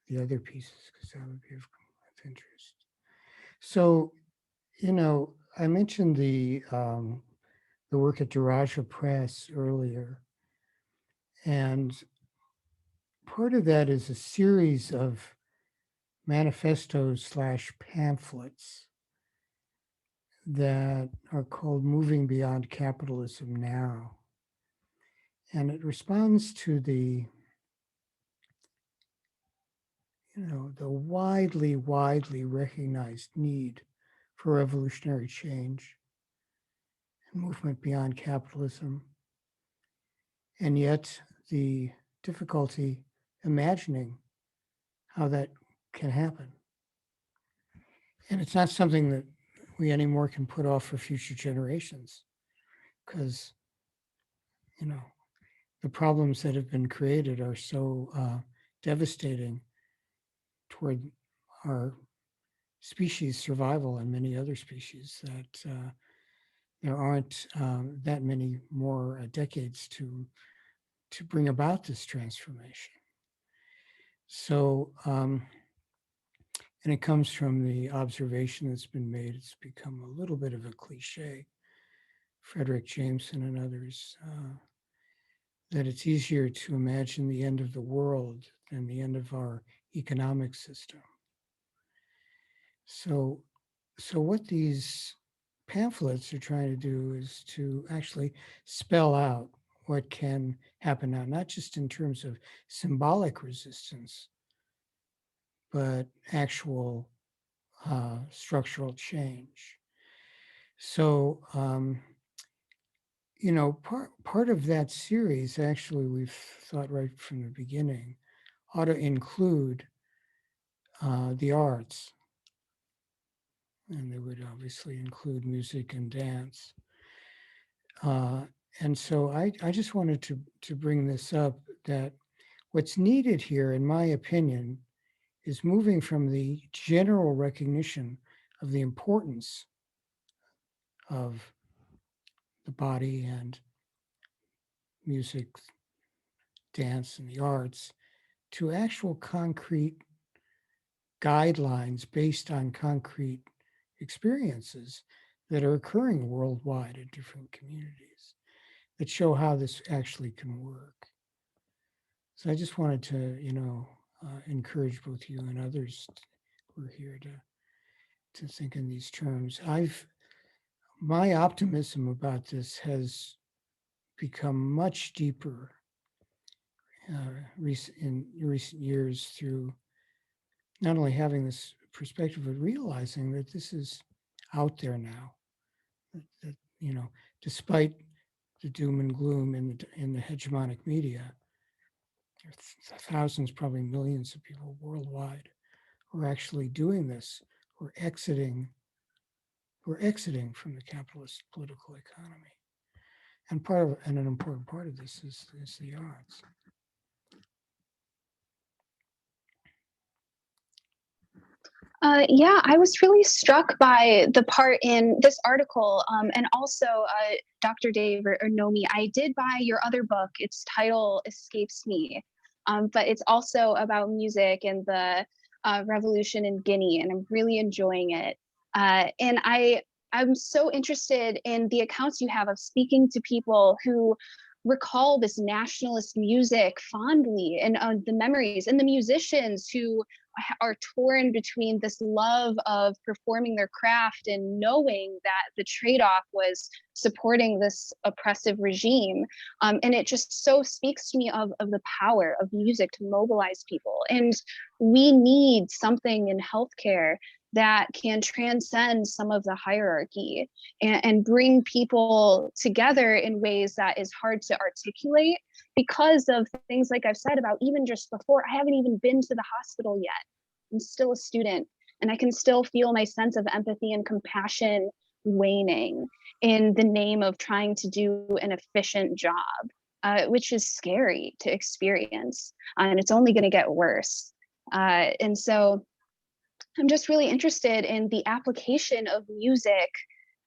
the other pieces, because that would be of interest. So, I mentioned the work at Geriatrics Press earlier, and part of that is a series of manifestos / pamphlets that are called Moving Beyond Capitalism Now. And it responds to the widely recognized need for revolutionary change and movement beyond capitalism, and yet the difficulty imagining how that can happen. And it's not something that we anymore can put off for future generations, because, you know, the problems that have been created are so devastating toward our species survival and many other species that there aren't that many more decades to bring about this transformation. So, and it comes from the observation that's been made. It's become a little bit of a cliche, Frederick Jameson and others, that it's easier to imagine the end of the world than the end of our economic system. So what these pamphlets are trying to do is to actually spell out what can happen now, not just in terms of symbolic resistance, but actual structural change. So, you know, part of that series, actually, we've thought right from the beginning, ought to include the arts. And they would obviously include music and dance. And so I just wanted to bring this up, that what's needed here, in my opinion, is moving from the general recognition of the importance of the body and music, dance, and the arts to actual concrete guidelines based on concrete experiences that are occurring worldwide in different communities that show how this actually can work. So I just wanted to, you know, encourage both you and others who are here to think in these terms. My optimism about this has become much deeper in recent years through not only having this perspective, but realizing that this is out there now. That you know, despite the doom and gloom in the hegemonic media, there are thousands, probably millions of people worldwide who are actually doing this, who are exiting from the capitalist political economy. And an important part of this is the arts. Yeah, I was really struck by the part in this article, and also Dr. Dave or Nomi, I did buy your other book. Its title escapes me, but it's also about music and the revolution in Guinea, and I'm really enjoying it. And I'm so interested in the accounts you have of speaking to people who recall this nationalist music fondly, and the memories, and the musicians who are torn between this love of performing their craft and knowing that the trade-off was supporting this oppressive regime. And it just so speaks to me of the power of music to mobilize people. And we need something in healthcare that can transcend some of the hierarchy and bring people together in ways that is hard to articulate because of things like I've said about even just before, I haven't even been to the hospital yet. I'm still a student, and I can still feel my sense of empathy and compassion waning in the name of trying to do an efficient job, which is scary to experience, and it's only going to get worse. And so I'm just really interested in the application of music.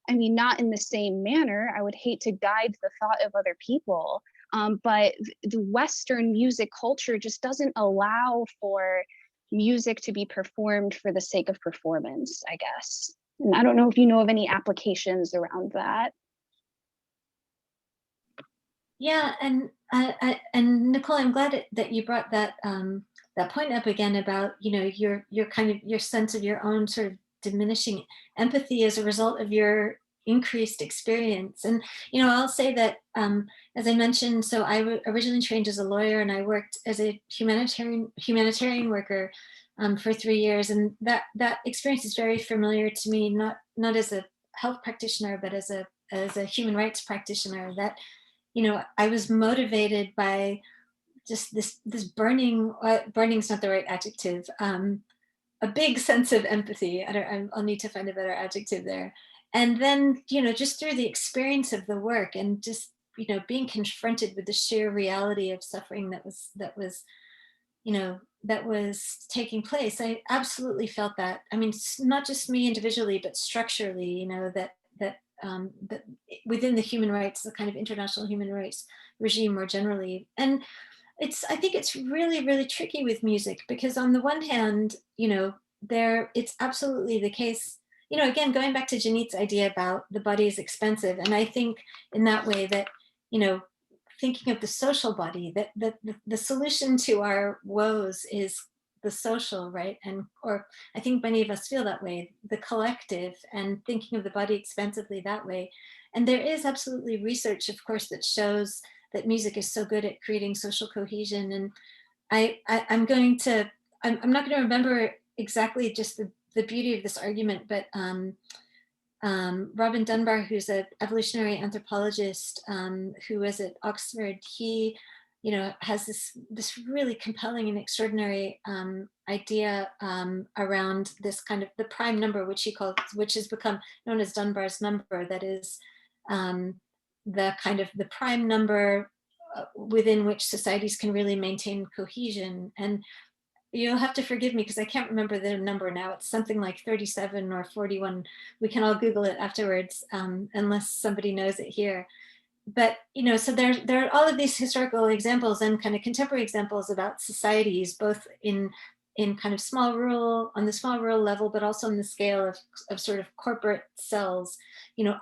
I mean, not in the same manner. I would hate to guide the thought of other people, but the Western music culture just doesn't allow for music to be performed for the sake of performance, I guess. And I don't know if you know of any applications around that. Yeah, and Nicole, I'm glad that you brought that that point up again about, you know, your kind of your sense of your own sort of diminishing empathy as a result of your increased experience. And you know, I'll say that as I mentioned, so I originally trained as a lawyer, and I worked as a humanitarian worker for 3 years, and that experience is very familiar to me, not as a health practitioner, but as a human rights practitioner. That, you know, I was motivated by just this burning, burning's not the right adjective, a big sense of empathy. I'll need to find a better adjective there. And then, just through the experience of the work and just, being confronted with the sheer reality of suffering that was taking place, I absolutely felt that. I mean, not just me individually, but structurally, that within the human rights, the kind of international human rights regime more generally. And I think it's really, really tricky with music, because on the one hand, it's absolutely the case, again, going back to Janit's idea about the body is expensive. And I think in that way that, thinking of the social body, that the solution to our woes is the social, right? Or I think many of us feel that way, the collective, and thinking of the body expensively that way. And there is absolutely research, of course, that shows that music is so good at creating social cohesion. And I'm not going to remember exactly just the beauty of this argument, but Robin Dunbar, who's an evolutionary anthropologist who was at Oxford, he, has this really compelling and extraordinary idea around this kind of the prime number, which has become known as Dunbar's number. That is the kind of the prime number within which societies can really maintain cohesion. And you'll have to forgive me because I can't remember the number now. It's something like 37 or 41. We can all Google it afterwards, unless somebody knows it here. But, so there are all of these historical examples and kind of contemporary examples about societies, both in kind of on the small rural level, but also on the scale of sort of corporate cells,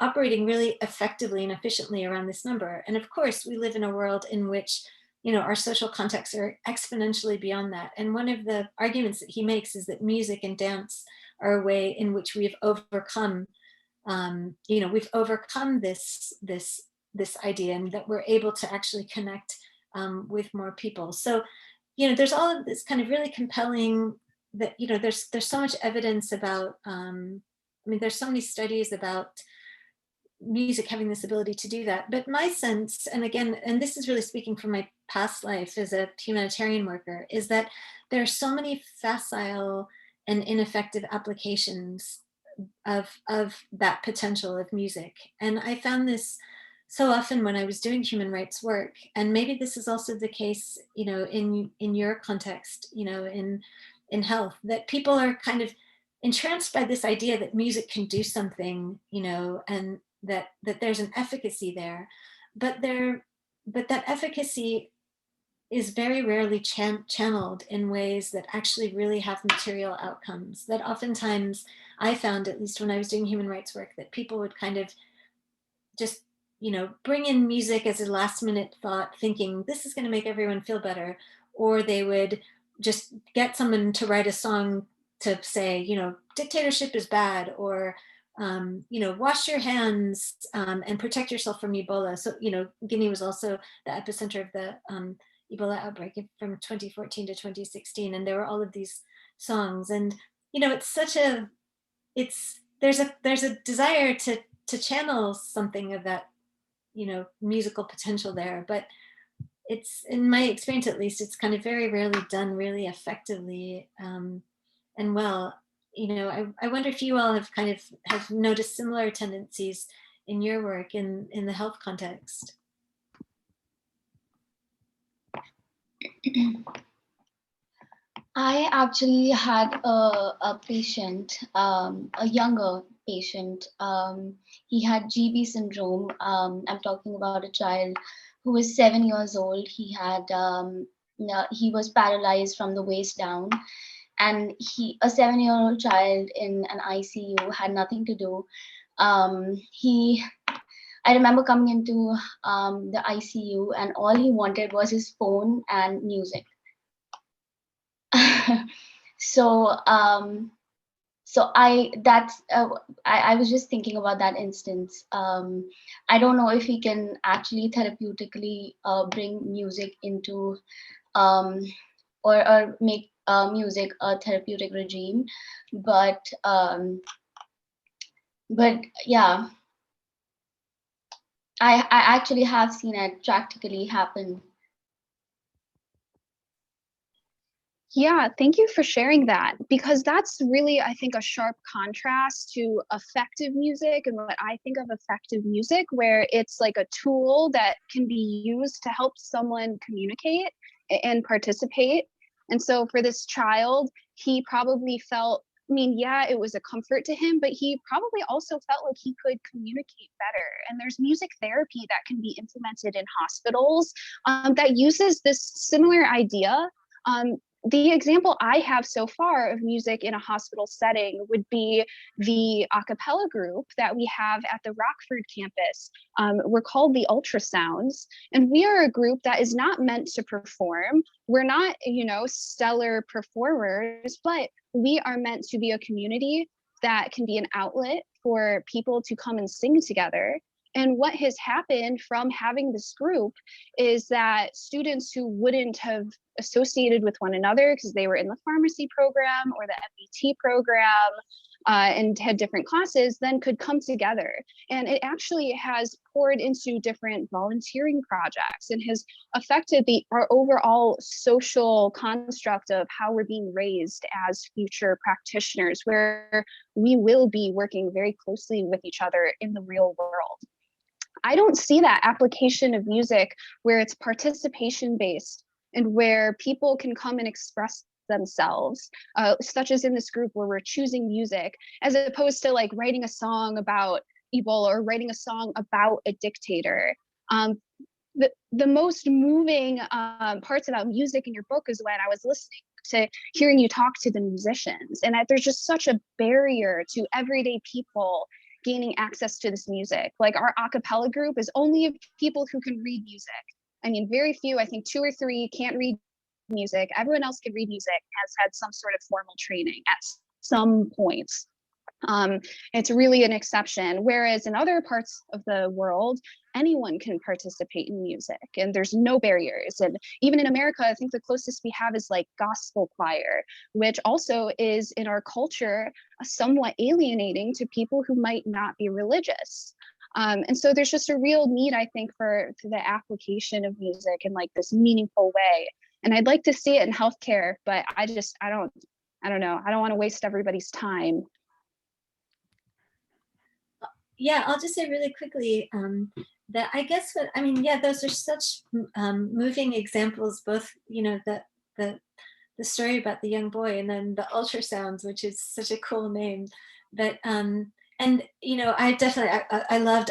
operating really effectively and efficiently around this number. And of course, we live in a world in which our social contexts are exponentially beyond that. And one of the arguments that he makes is that music and dance are a way in which we've overcome, this idea, and that we're able to actually connect with more people. So, there's all of this kind of really compelling that, there's so much evidence about, there's so many studies about music having this ability to do that. But my sense, and again, and this is really speaking from my past life as a humanitarian worker, is that there are so many facile and ineffective applications of that potential of music. And I found this so often when I was doing human rights work, and maybe this is also the case, in your context, in health, that people are kind of entranced by this idea that music can do something, and that there's an efficacy there, but that efficacy is very rarely channeled in ways that actually really have material outcomes. That oftentimes I found, at least when I was doing human rights work, that people would kind of just, bring in music as a last minute thought, thinking this is going to make everyone feel better. Or they would just get someone to write a song to say, dictatorship is bad, or, wash your hands and protect yourself from Ebola. So, Guinea was also the epicenter of the Ebola outbreak from 2014 to 2016. And there were all of these songs. And, there's a desire to channel something of that, musical potential there. But it's, in my experience at least, it's kind of very rarely done really effectively and well. I wonder if you all have noticed similar tendencies in your work in the health context. I actually had a patient, a younger patient. He had GB syndrome. I'm talking about a child who was 7 years old. He was paralyzed from the waist down, and a 7-year-old child in an ICU had nothing to do. I remember coming into the ICU, and all he wanted was his phone and music. So I was just thinking about that instance. I don't know if we can actually therapeutically bring music into or make music a therapeutic regime, but yeah, I actually have seen it practically happen. Yeah, thank you for sharing that, because that's really, I think, a sharp contrast to effective music and what I think of effective music, where it's like a tool that can be used to help someone communicate and participate. And so for this child, he probably felt, I mean, yeah, it was a comfort to him, but he probably also felt like he could communicate better. And there's music therapy that can be implemented in hospitals that uses this similar idea. The example I have so far of music in a hospital setting would be the a cappella group that we have at the Rockford campus. We're called the Ultrasounds, and we are a group that is not meant to perform. We're not, stellar performers, but we are meant to be a community that can be an outlet for people to come and sing together. And what has happened from having this group is that students who wouldn't have associated with one another because they were in the pharmacy program or the MBT program and had different classes then could come together. And it actually has poured into different volunteering projects and has affected our overall social construct of how we're being raised as future practitioners, where we will be working very closely with each other in the real world. I don't see that application of music where it's participation based and where people can come and express themselves, such as in this group where we're choosing music, as opposed to like writing a song about Ebola or writing a song about a dictator. The most moving parts about music in your book is when I was listening to hearing you talk to the musicians, and there's just such a barrier to everyday people gaining access to this music. Like our a cappella group is only of people who can read music. I mean, very few, I think 2 or 3 can't read music. Everyone else can read music, has had some sort of formal training at some points. It's really an exception. Whereas in other parts of the world, anyone can participate in music and there's no barriers. And even in America, I think the closest we have is like gospel choir, which also is in our culture somewhat alienating to people who might not be religious. And so there's just a real need, I think, for the application of music in like this meaningful way. And I'd like to see it in healthcare, but I don't know. I don't want to waste everybody's time. Yeah, I'll just say really quickly that I guess those are such moving examples, both, the story about the young boy and then the ultrasounds, which is such a cool name. But, I definitely, I loved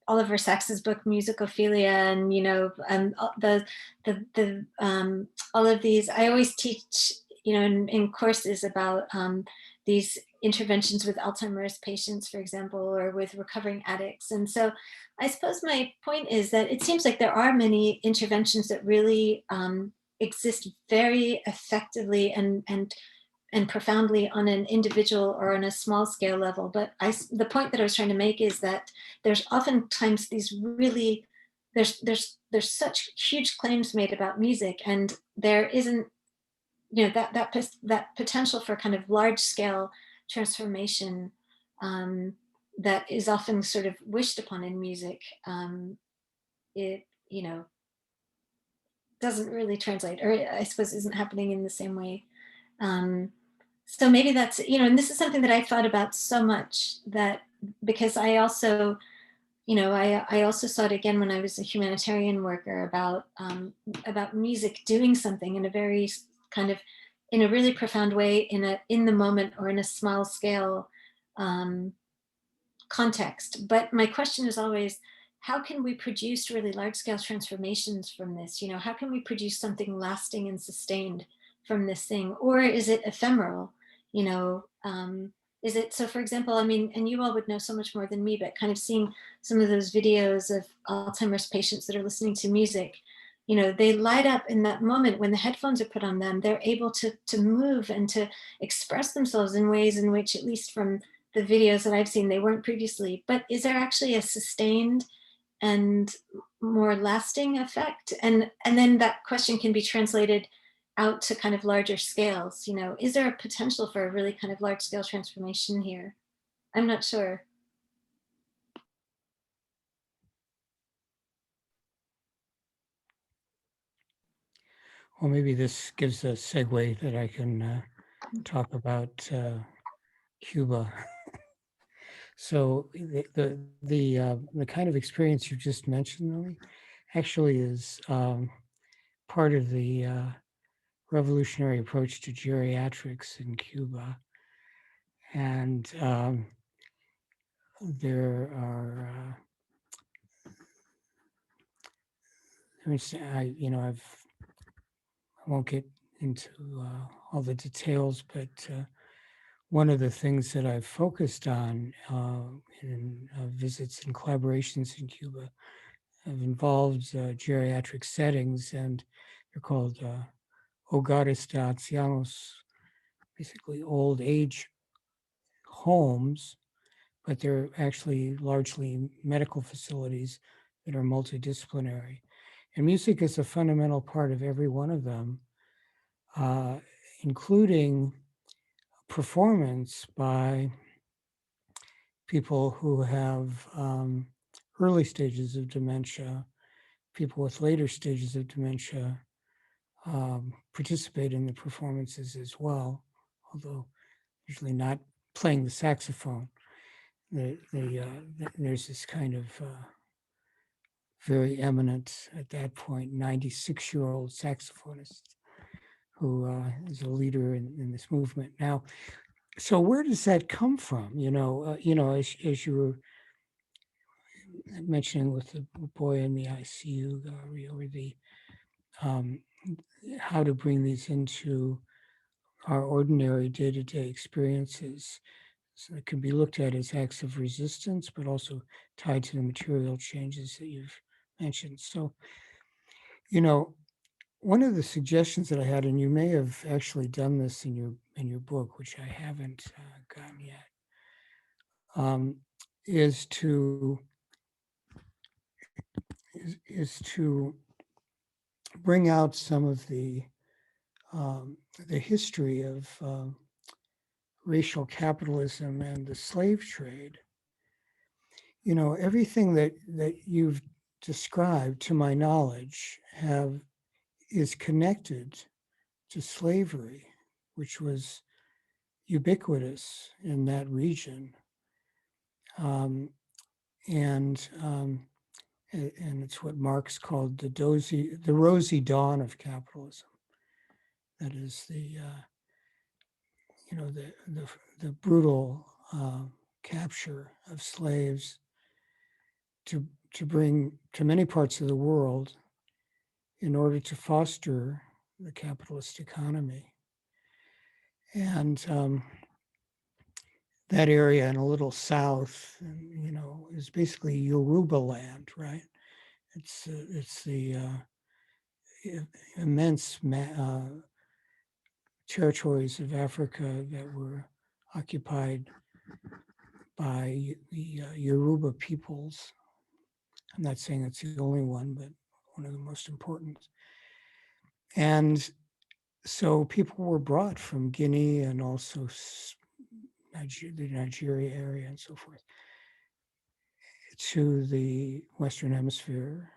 Oliver Sacks's book, Musicophilia, and, all of these. I always teach, in courses about these interventions with Alzheimer's patients, for example, or with recovering addicts. And so I suppose my point is that it seems like there are many interventions that really exist very effectively and profoundly on an individual or on a small scale level. But the point that I was trying to make is that there's oftentimes these really, there's such huge claims made about music, and there isn't, that potential for kind of large scale transformation that is often sort of wished upon in music. It, doesn't really translate, or I suppose isn't happening in the same way. So maybe that's, and this is something that I thought about so much, that because I also, I also saw it again when I was a humanitarian worker about music doing something in a very kind of, in a really profound way, in the moment or in a small scale context. But my question is always, how can we produce really large scale transformations from this? How can we produce something lasting and sustained from this thing? Or is it ephemeral? Is it, so for example, I mean, and you all would know so much more than me, but kind of seeing some of those videos of Alzheimer's patients that are listening to music, they light up in that moment when the headphones are put on them. They're able to move and to express themselves in ways in which, at least from the videos that I've seen, they weren't previously. But is there actually a sustained and more lasting effect? And then that question can be translated out to kind of larger scales. Is there a potential for a really kind of large scale transformation here? I'm not sure. Well, maybe this gives a segue that I can talk about Cuba. So the kind of experience you just mentioned, Nomi, actually is part of the revolutionary approach to geriatrics in Cuba, and there are. I mean, I won't get into all the details, but one of the things that I've focused on in visits and collaborations in Cuba have involved geriatric settings, and they're called hogares de ancianos, basically old age homes, but they're actually largely medical facilities that are multidisciplinary. And music is a fundamental part of every one of them, including performance by people who have early stages of dementia, people with later stages of dementia participate in the performances as well, although usually not playing the saxophone. There's this kind of very eminent, at that point, 96-year-old saxophonist who is a leader in this movement. Now, so where does that come from? As you were mentioning with the boy in the ICU, or the how to bring these into our ordinary day-to-day experiences. So it can be looked at as acts of resistance, but also tied to the material changes that you've mentioned. So, one of the suggestions that I had, and you may have actually done this in your book, which I haven't gotten yet, is to bring out some of the history of racial capitalism and the slave trade. Everything that you've described, to my knowledge, is connected to slavery, which was ubiquitous in that region, and it's what Marx called the rosy dawn of capitalism. That is the brutal capture of slaves to bring to many parts of the world in order to foster the capitalist economy. And that area in a little south, is basically Yoruba land, right? It's the immense territories of Africa that were occupied by the Yoruba peoples. I'm not saying it's the only one, but one of the most important. And so people were brought from Guinea and also the Nigeria area and so forth to the Western Hemisphere.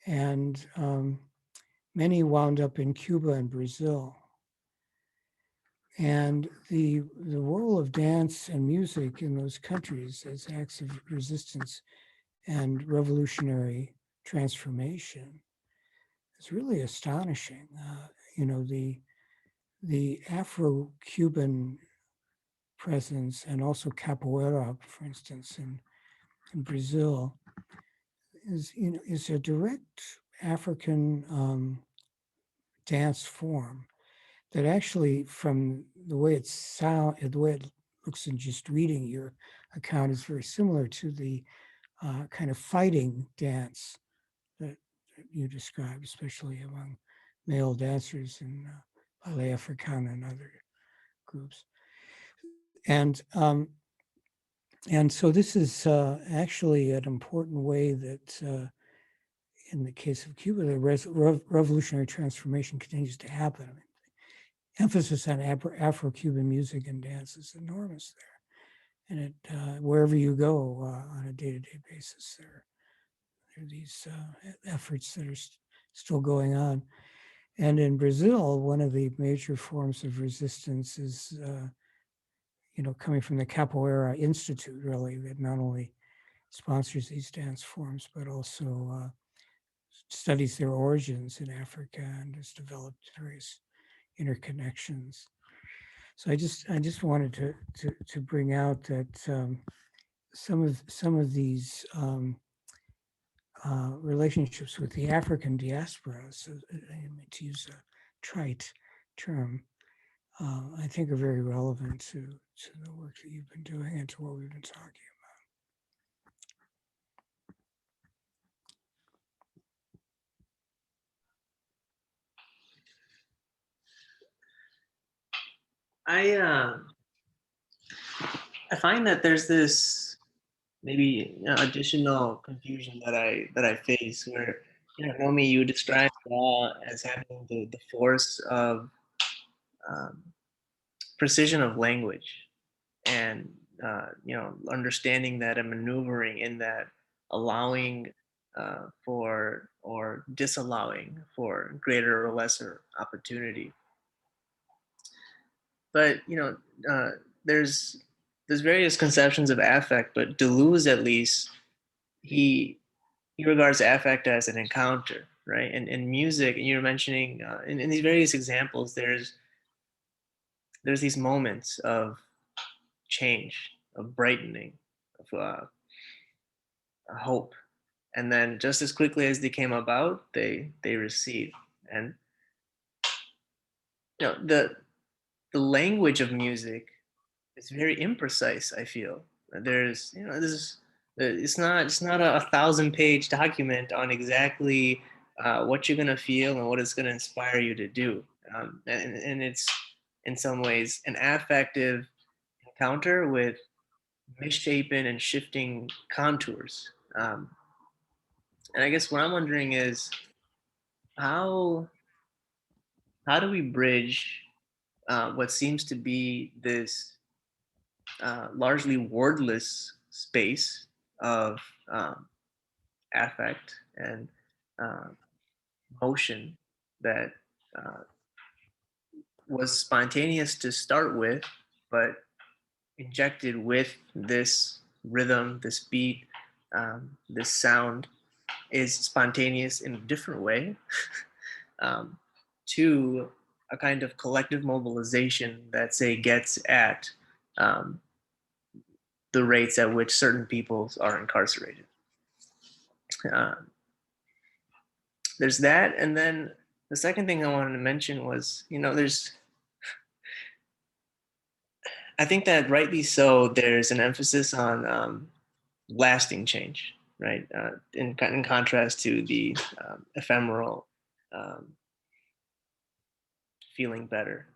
And many wound up in Cuba and Brazil. And the role of dance and music in those countries as acts of resistance and revolutionary transformation is really astonishing. The Afro-Cuban presence, and also capoeira, for instance, in Brazil, is a direct African dance form that actually, from the way the way it looks in just reading your account, is very similar to the kind of fighting dance that you described, especially among male dancers in Ballet Africana and other groups. And so this is actually an important way that, in the case of Cuba, the revolutionary transformation continues to happen. I mean, emphasis on Afro-Cuban music and dance is enormous there. And wherever you go on a day-to-day basis, there are these efforts that are still going on. And in Brazil, one of the major forms of resistance is, coming from the Capoeira Institute, really, that not only sponsors these dance forms, but also studies their origins in Africa and has developed various interconnections. So I just wanted to bring out that some of these relationships with the African diaspora, so, to use a trite term, I think are very relevant to the work that you've been doing and to what we've been talking I find that there's this maybe additional confusion that I face where Nomi, you described law as having the force of um, precision of language and understanding that and maneuvering in that, allowing for or disallowing for greater or lesser opportunity. But there's various conceptions of affect, but Deleuze, at least, he regards affect as an encounter, right? And in music, and you're mentioning in these various examples, there's these moments of change, of brightening, of hope, and then just as quickly as they came about, they recede. And the language of music is very imprecise. I feel there's it's not a 1,000-page document on exactly what you're gonna feel and what it's gonna inspire you to do, and it's in some ways an affective encounter with misshapen and shifting contours. And I guess what I'm wondering is how do we bridge what seems to be this largely wordless space of affect and uh, motion that uh, was spontaneous to start with, but injected with this rhythm, this beat, this sound is spontaneous in a different way, um, to a kind of collective mobilization that, say, gets at um, the rates at which certain peoples are incarcerated. Um, there's that, and then the second thing I wanted to mention was, I think that rightly so, there's an emphasis on lasting change, right? In contrast to the ephemeral um, feeling better.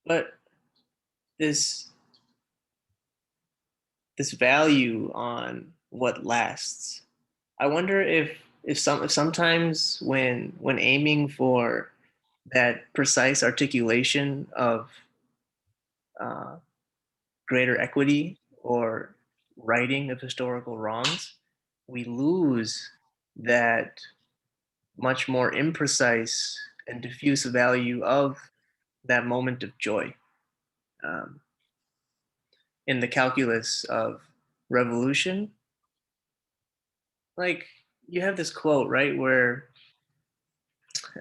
But this value on what lasts, I wonder if sometimes when aiming for that precise articulation of uh, greater equity or righting of historical wrongs, we lose that much more imprecise and diffuse value of that moment of joy, um, in the calculus of revolution. Like, you have this quote, right, where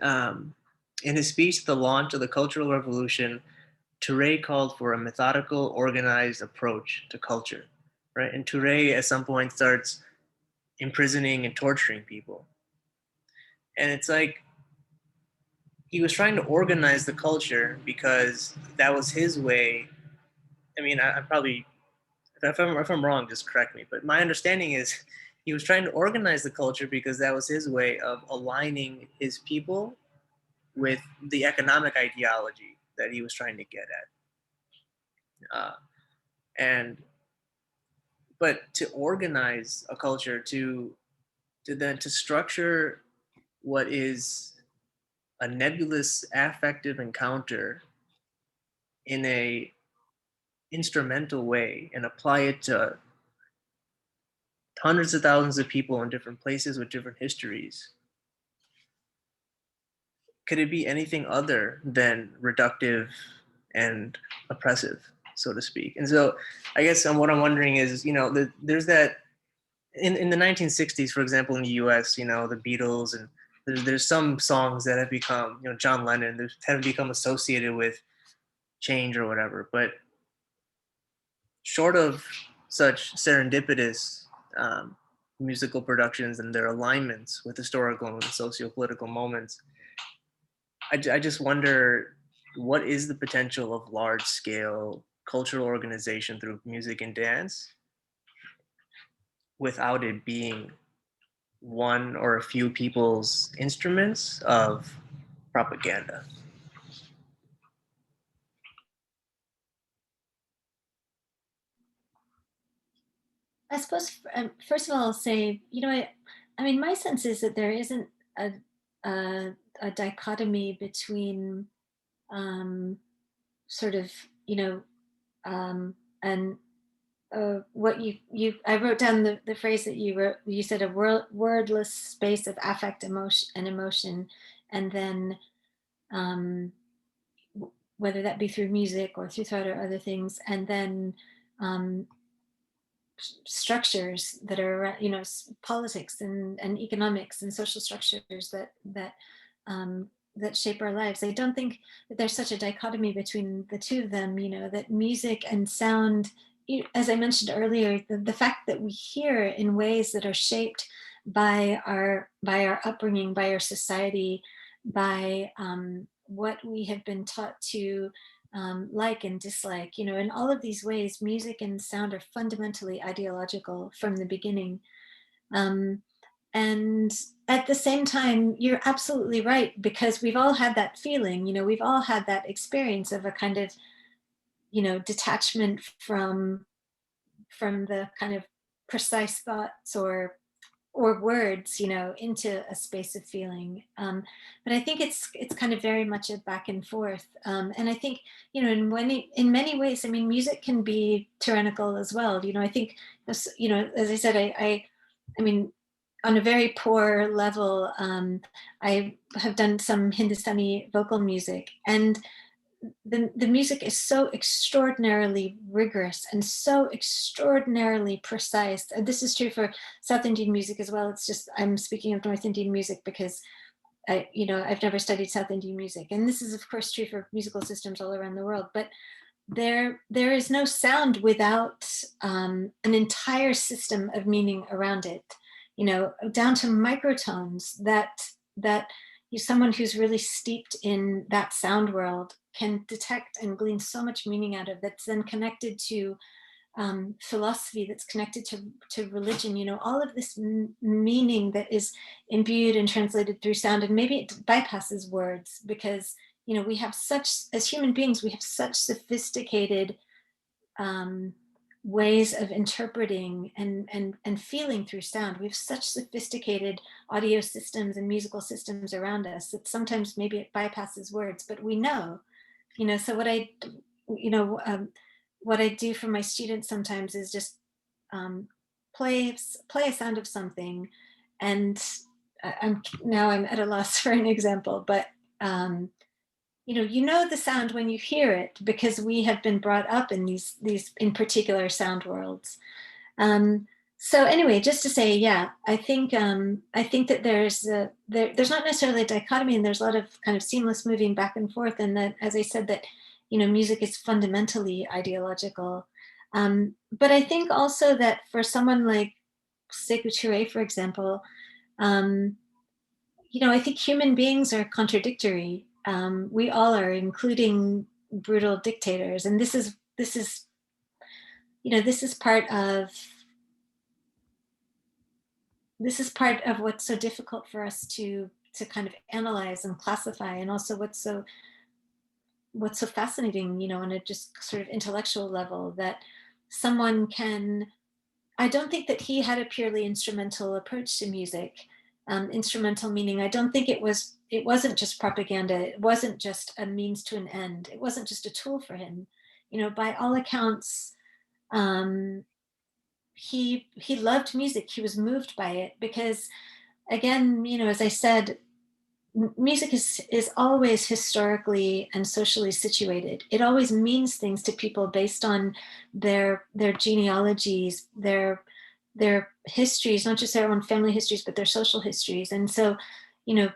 um, in his speech at the launch of the Cultural Revolution, Touré called for a methodical, organized approach to culture, right? And Touré at some point starts imprisoning and torturing people. And it's like he was trying to organize the culture because that was his way. I mean, I probably, if I'm wrong, just correct me. But my understanding is he was trying to organize the culture because that was his way of aligning his people with the economic ideology that he was trying to get at. And but to organize a culture, to structure what is a nebulous affective encounter in a instrumental way and apply it to hundreds of thousands of people in different places with different histories, could it be anything other than reductive and oppressive, so to speak? And so I guess what I'm wondering is, there's that in the 1960s, for example, in the US, the Beatles, and there's some songs that have become, John Lennon, have become associated with change or whatever. But short of such serendipitous musical productions and their alignments with historical and socio-political moments, I just wonder, what is the potential of large-scale cultural organization through music and dance without it being one or a few people's instruments of propaganda? I suppose, first of all, I'll say, I mean, my sense is that there isn't a dichotomy between sort of, and what I wrote down the phrase that you said, a wordless space of affect, emotion, and then whether that be through music or through thought or other things, and then structures that are, politics and economics and social structures that shape our lives. I don't think that there's such a dichotomy between the two of them, that music and sound, as I mentioned earlier, the fact that we hear in ways that are shaped by our upbringing, by our society, by what we have been taught to like and dislike, in all of these ways, music and sound are fundamentally ideological from the beginning. And at the same time, you're absolutely right, because we've all had that feeling, we've all had that experience of a kind of, detachment from the kind of precise thoughts or words, into a space of feeling. But I think it's kind of very much a back and forth. And I think, in many ways, I mean, music can be tyrannical as well. I think, as I said, I mean, on a very poor level, I have done some Hindustani vocal music, and the music is so extraordinarily rigorous and so extraordinarily precise. And this is true for South Indian music as well. It's just, I'm speaking of North Indian music because I've never studied South Indian music. And this is of course true for musical systems all around the world, but there is no sound without an entire system of meaning around it, down to microtones that someone who's really steeped in that sound world can detect and glean so much meaning out of, that's then connected to philosophy, that's connected to religion, all of this meaning that is imbued and translated through sound. And maybe it bypasses words because, we have as human beings, we have such sophisticated ways of interpreting and feeling through sound. We have such sophisticated audio systems and musical systems around us that sometimes maybe it bypasses words, but we know, so what I do for my students sometimes is just play a sound of something, and I'm at a loss for an example, but the sound when you hear it, because we have been brought up in these in particular sound worlds. So anyway, just to say, yeah, I think that there's not necessarily a dichotomy, and there's a lot of kind of seamless moving back and forth, and that, as I said, that music is fundamentally ideological. But I think also that for someone like Sekou Touré, for example, I think human beings are contradictory. We all are, including brutal dictators, and this is part of what's so difficult for us to kind of analyze and classify, and also what's so fascinating, on a just sort of intellectual level, that someone can. I don't think that he had a purely instrumental approach to music. Instrumental meaning, I don't think it wasn't just propaganda. It wasn't just a means to an end. It wasn't just a tool for him. By all accounts, he loved music. He was moved by it because, again, as I said, music is always historically and socially situated. It always means things to people based on their genealogies, their histories, not just their own family histories, but their social histories. And so, you know,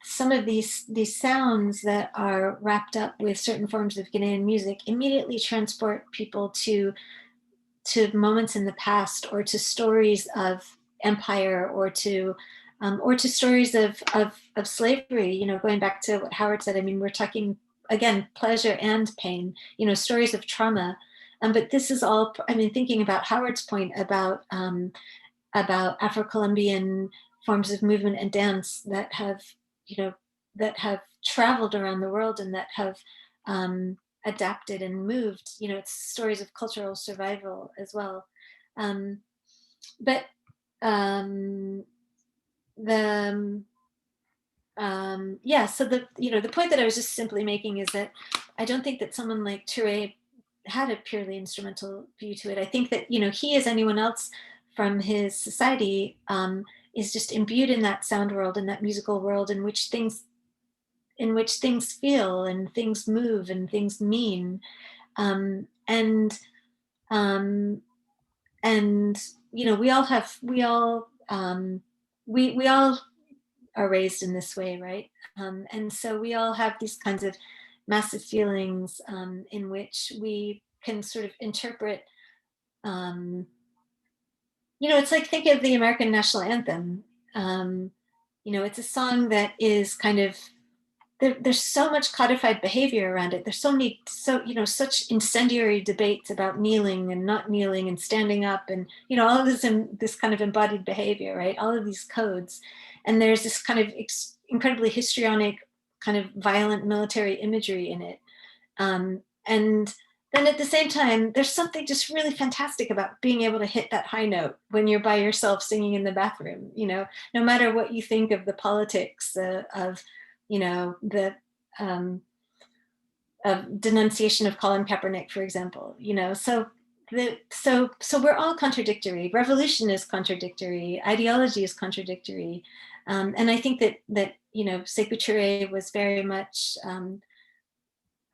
some of these sounds that are wrapped up with certain forms of Guinean music immediately transport people to moments in the past, or to stories of empire, or to stories of slavery. You know, going back to what Howard said, I mean, we're talking again pleasure and pain. You know, stories of trauma. But this is all. I mean, thinking about Howard's point about Afro-Colombian forms of movement and dance that have, you know, that have traveled around the world and that have adapted and moved. You know, it's stories of cultural survival as well. But yeah, so the point that I was just simply making is that I don't think that someone like Touré had a purely instrumental view to it. I think that, you know, he, as anyone else from his society, is just imbued in that sound world and that musical world in which things feel and things move and things mean. And you know, we all are raised in this way, right? And so we all have these kinds of massive feelings in which we can sort of interpret. You know, it's like, think of the American national anthem. You know, it's a song that is kind of, there's so much codified behavior around it. There's you know, such incendiary debates about kneeling and not kneeling and standing up, and, you know, all of this kind of embodied behavior, right? All of these codes. And there's this kind of incredibly histrionic, kind of violent military imagery in it. And then at the same time, there's something just really fantastic about being able to hit that high note when you're by yourself singing in the bathroom, you know, no matter what you think of the politics of, you know, the denunciation of Colin Kaepernick, for example, you know. So we're all contradictory. Revolution is contradictory. Ideology is contradictory. And I think that you know, Sekou Touré was very much,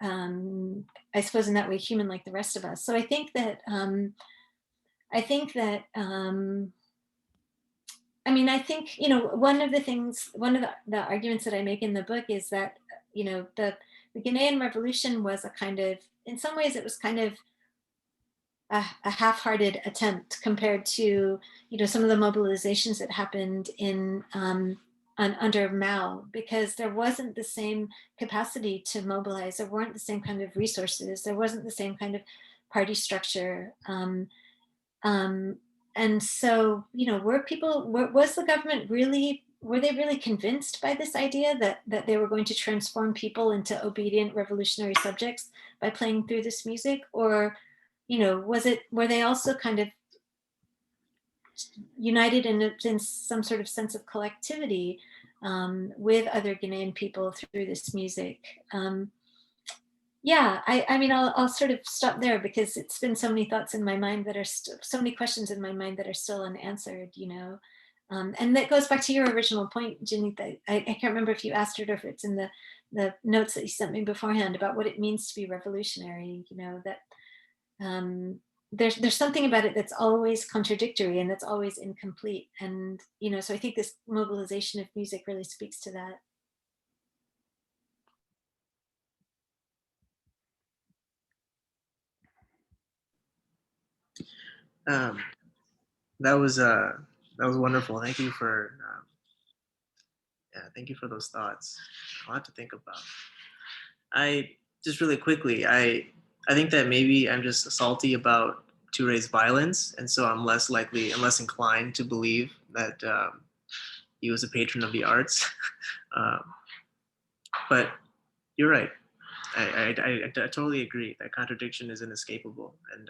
I suppose, in that way, human like the rest of us. So I think that I mean, I think, you know, one of the arguments that I make in the book is that, you know, the Guinean Revolution was a kind of, in some ways, it was kind of a half-hearted attempt compared to, you know, some of the mobilizations that happened under Mao, because there wasn't the same capacity to mobilize. There weren't the same kind of resources. There wasn't the same kind of party structure. And so, you know, was the government really, were they really convinced by this idea that they were going to transform people into obedient revolutionary subjects by playing through this music? Or, you know, were they also kind of united in some sort of sense of collectivity with other Ghanaian people through this music? Yeah, I mean, I'll sort of stop there, because it's been so many thoughts in my mind that are so many questions in my mind that are still unanswered, you know. And that goes back to your original point, Ginny, that I can't remember if you asked it or if it's in the notes that you sent me beforehand about what it means to be revolutionary, you know, that there's something about it that's always contradictory and that's always incomplete. And, you know, so I think this mobilization of music really speaks to that. That was wonderful. Thank you for those thoughts. A lot to think about. I just really quickly, I think that maybe I'm just salty about Touré's violence, and so I'm less inclined to believe that he was a patron of the arts. But you're right. I totally agree. That contradiction is inescapable. And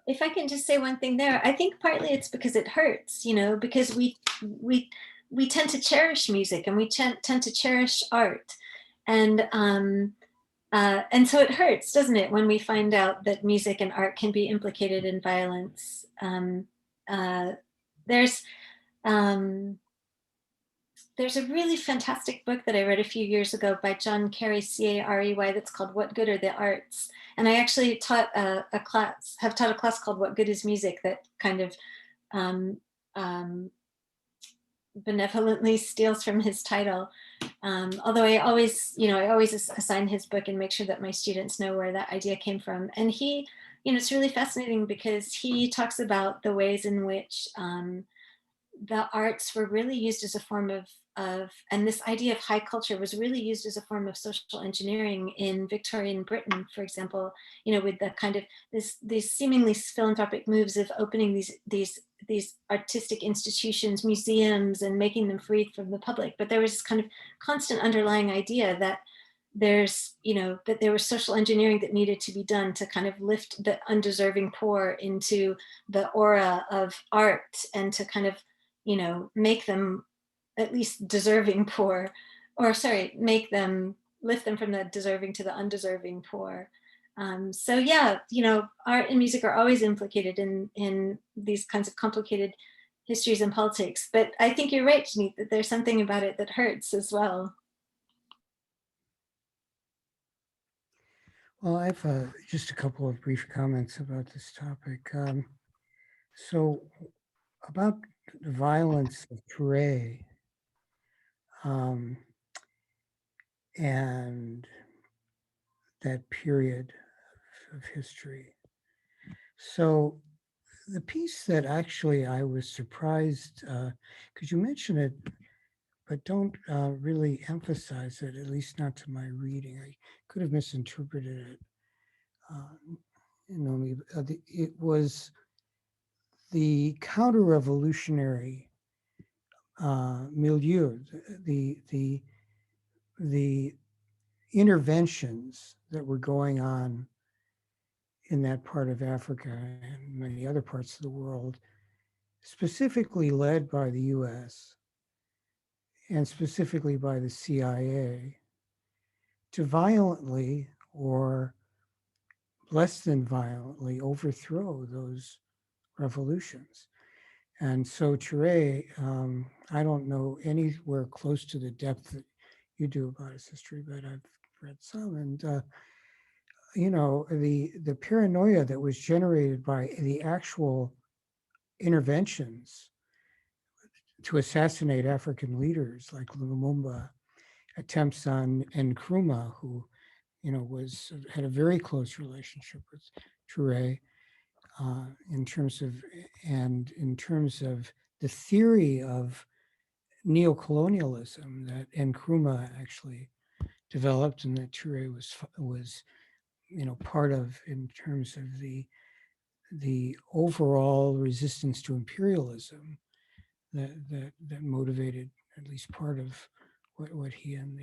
if I can just say one thing there, I think partly it's because it hurts, you know, because we tend to cherish music and we tend to cherish art, and so it hurts, doesn't it, when we find out that music and art can be implicated in violence. There's there's a really fantastic book that I read a few years ago by John Carey, C-A-R-E-Y, that's called What Good Are the Arts? And I actually taught a class called What Good is Music that kind of um, benevolently steals from his title. Although I always assign his book and make sure that my students know where that idea came from. And he, it's really fascinating because he talks about the ways in which the arts were really used as a form of, and this idea of high culture was really used as a form of social engineering in Victorian Britain, for example, with the kind of these seemingly philanthropic moves of opening these artistic institutions, museums, and making them free from the public. But there was this kind of constant underlying idea that that there was social engineering that needed to be done to kind of lift the undeserving poor into the aura of art and to kind of make them at least deserving poor, or sorry, lift them from the deserving to the undeserving poor. So yeah, art and music are always implicated in these kinds of complicated histories and politics. But I think you're right, Janine, that there's something about it that hurts as well. Well, I have just a couple of brief comments about this topic. So about the violence of Pérez and that period of history. So the piece that actually I was surprised, because you mentioned it, but don't really emphasize it, at least not to my reading. I could have misinterpreted it. It was the counter-revolutionary milieu, the interventions that were going on in that part of Africa and many other parts of the world, specifically led by the US and specifically by the CIA, to violently or less than violently overthrow those revolutions. And so Pérez, I don't know anywhere close to the depth that you do about its history, but I've read some. And, the paranoia that was generated by the actual interventions to assassinate African leaders like Lumumba, attempts on Nkrumah, who, had a very close relationship with Touré, in terms of the theory of neocolonialism that Nkrumah actually developed and that Touré was part of, in terms of the overall resistance to imperialism that motivated at least part of what he and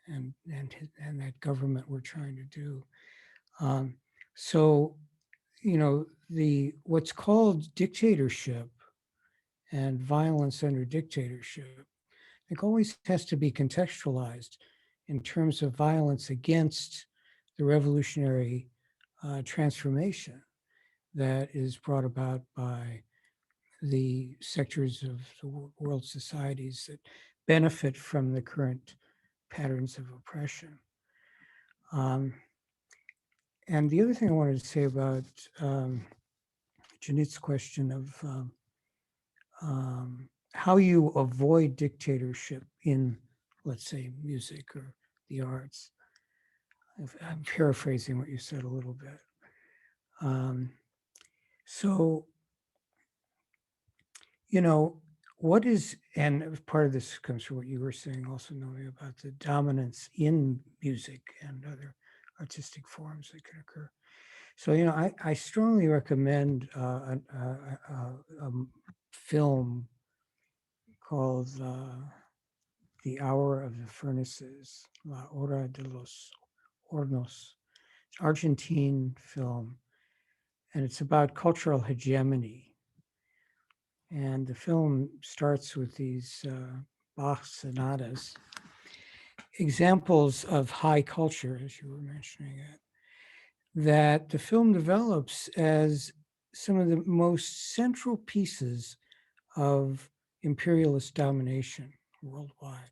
that government were trying to do. So, what's called dictatorship and violence under dictatorship, I think always has to be contextualized in terms of violence against the revolutionary transformation that is brought about by the sectors of the world societies that benefit from the current patterns of oppression. And the other thing I wanted to say about Janit's question of how you avoid dictatorship in, let's say, music or the arts. I'm paraphrasing what you said a little bit. So, what is, and part of this comes from what you were saying also, Nomi, about the dominance in music and other artistic forms that can occur. So, I strongly recommend a film called The Hour of the Furnaces, La Hora de los Hornos. It's an Argentine film, and it's about cultural hegemony. And the film starts with these Bach sonatas, examples of high culture, as you were mentioning it, that the film develops as some of the most central pieces of imperialist domination worldwide.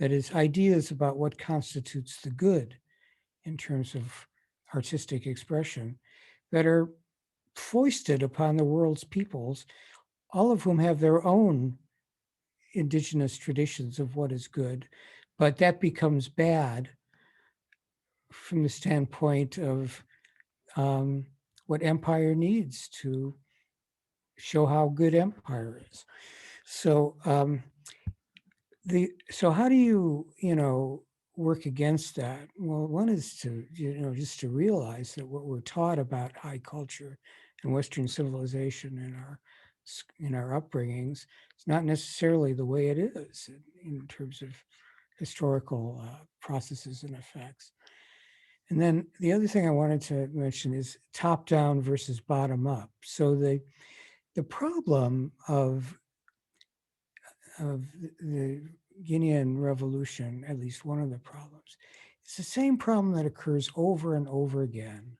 That is, ideas about what constitutes the good in terms of artistic expression that are foisted upon the world's peoples, all of whom have their own indigenous traditions of what is good, but that becomes bad from the standpoint of what empire needs to show how good empire is. So so how do you work against that? Well, one is to just to realize that what we're taught about high culture and Western civilization in our upbringings is not necessarily the way it is in terms of historical processes and effects. And then the other thing I wanted to mention is top down versus bottom up. So the problem of the Guinean Revolution, at least one of the problems, it's the same problem that occurs over and over again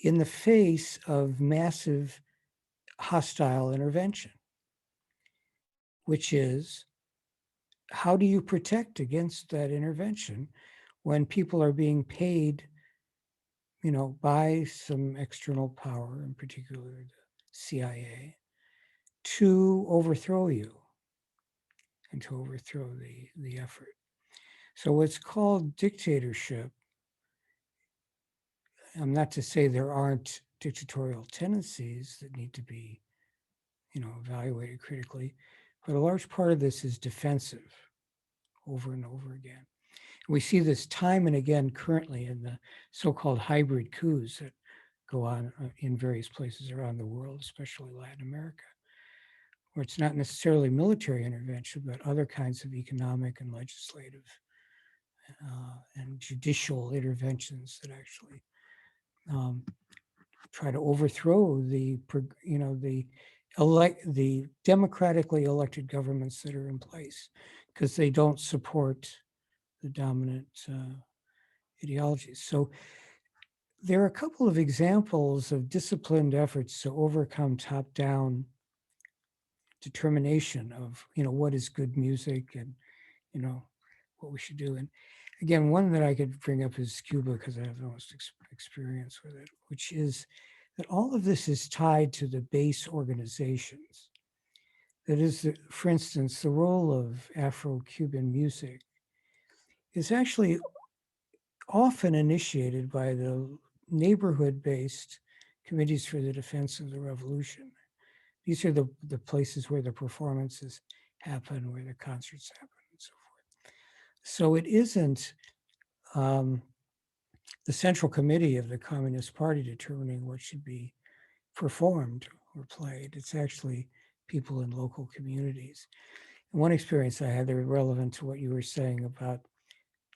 in the face of massive hostile intervention, which is, how do you protect against that intervention when people are being paid, by some external power, in particular the CIA, to overthrow you and to overthrow the effort? So what's called dictatorship, not to say there aren't dictatorial tendencies that need to be, evaluated critically, but a large part of this is defensive over and over again. We see this time and again currently in the so-called hybrid coups that go on in various places around the world, especially Latin America, where it's not necessarily military intervention, but other kinds of economic and legislative and judicial interventions that actually try to overthrow the democratically elected governments that are in place because they don't support the dominant ideologies. So there are a couple of examples of disciplined efforts to overcome top-down determination of what is good music and what we should do. And again, one that I could bring up is Cuba because I have the most experience with it, which is that all of this is tied to the base organizations. That is, for instance, the role of Afro-Cuban music is actually often initiated by the neighborhood-based committees for the defense of the revolution. These are the places where the performances happen, where the concerts happen, and so forth. So it isn't the Central Committee of the Communist Party determining what should be performed or played. It's actually people in local communities. And one experience I had that was relevant to what you were saying about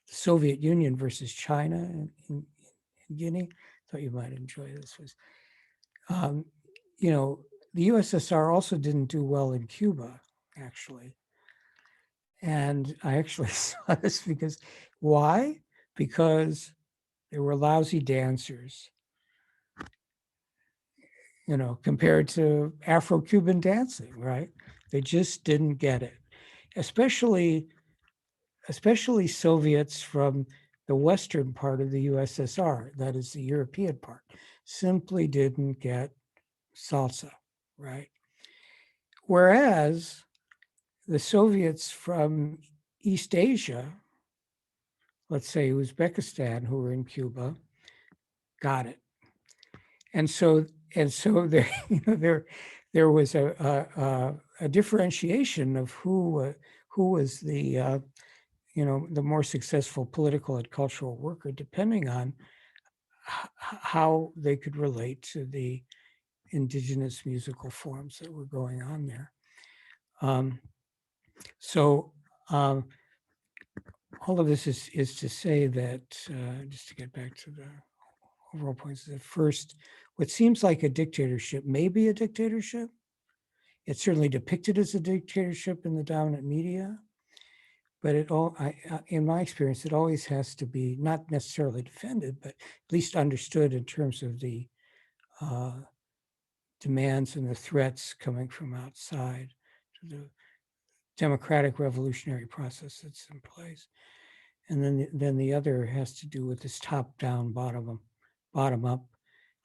the Soviet Union versus China in Guinea, thought you might enjoy this, was, the USSR also didn't do well in Cuba, actually. And I actually saw this because, why? Because there were lousy dancers, compared to Afro-Cuban dancing, right? They just didn't get it. Especially Soviets from the western part of the USSR, that is the European part, simply didn't get salsa, right? Whereas the Soviets from East Asia, let's say Uzbekistan, who were in Cuba, got it. And so there was a differentiation of who was the the more successful political and cultural worker, depending on how they could relate to the indigenous musical forms that were going on there. So all of this is to say that, just to get back to the overall points, that first, what seems like a dictatorship may be a dictatorship. It's certainly depicted as a dictatorship in the dominant media, but in my experience, it always has to be not necessarily defended, but at least understood in terms of the demands and the threats coming from outside to democratic revolutionary process that's in place. And then the other has to do with this top-down, bottom-up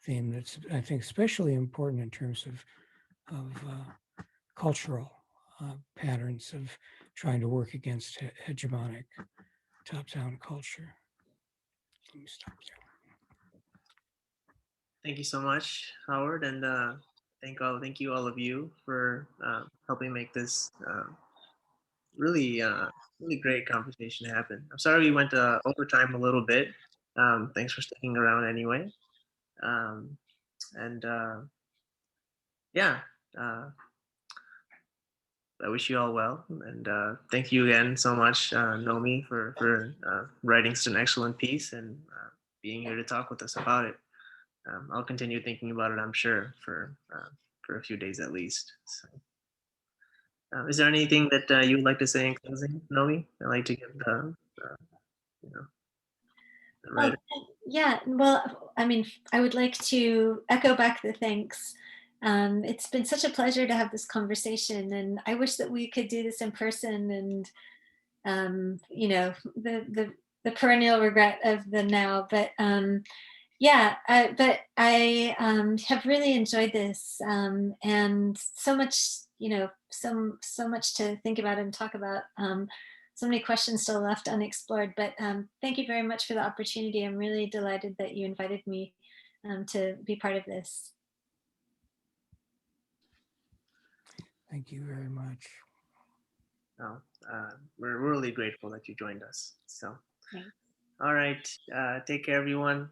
theme that's, I think, especially important in terms of cultural patterns of trying to work against hegemonic top-down culture. Let me stop there. Thank you so much, Howard, and thank you all of you for helping make this really really great conversation happen. I'm sorry we went over time a little bit. Thanks for sticking around anyway. And yeah, I wish you all well, and thank you again so much, Nomi, for writing such an excellent piece and being here to talk with us about it. I'll continue thinking about it, I'm sure, for a few days at least. So, is there anything that you would like to say in closing, Nomi? I'd like to give the you know, the Well, writer. yeah, well, I mean, I would like to echo back the thanks. It's been such a pleasure to have this conversation, and I wish that we could do this in person. And you know, the perennial regret of the now, but yeah, but I have really enjoyed this, and so much, you know, so much to think about and talk about. So many questions still left unexplored. But thank you very much for the opportunity. I'm really delighted that you invited me to be part of this. Thank you very much. No, we're really grateful that you joined us. So, Thanks. all right, take care, everyone.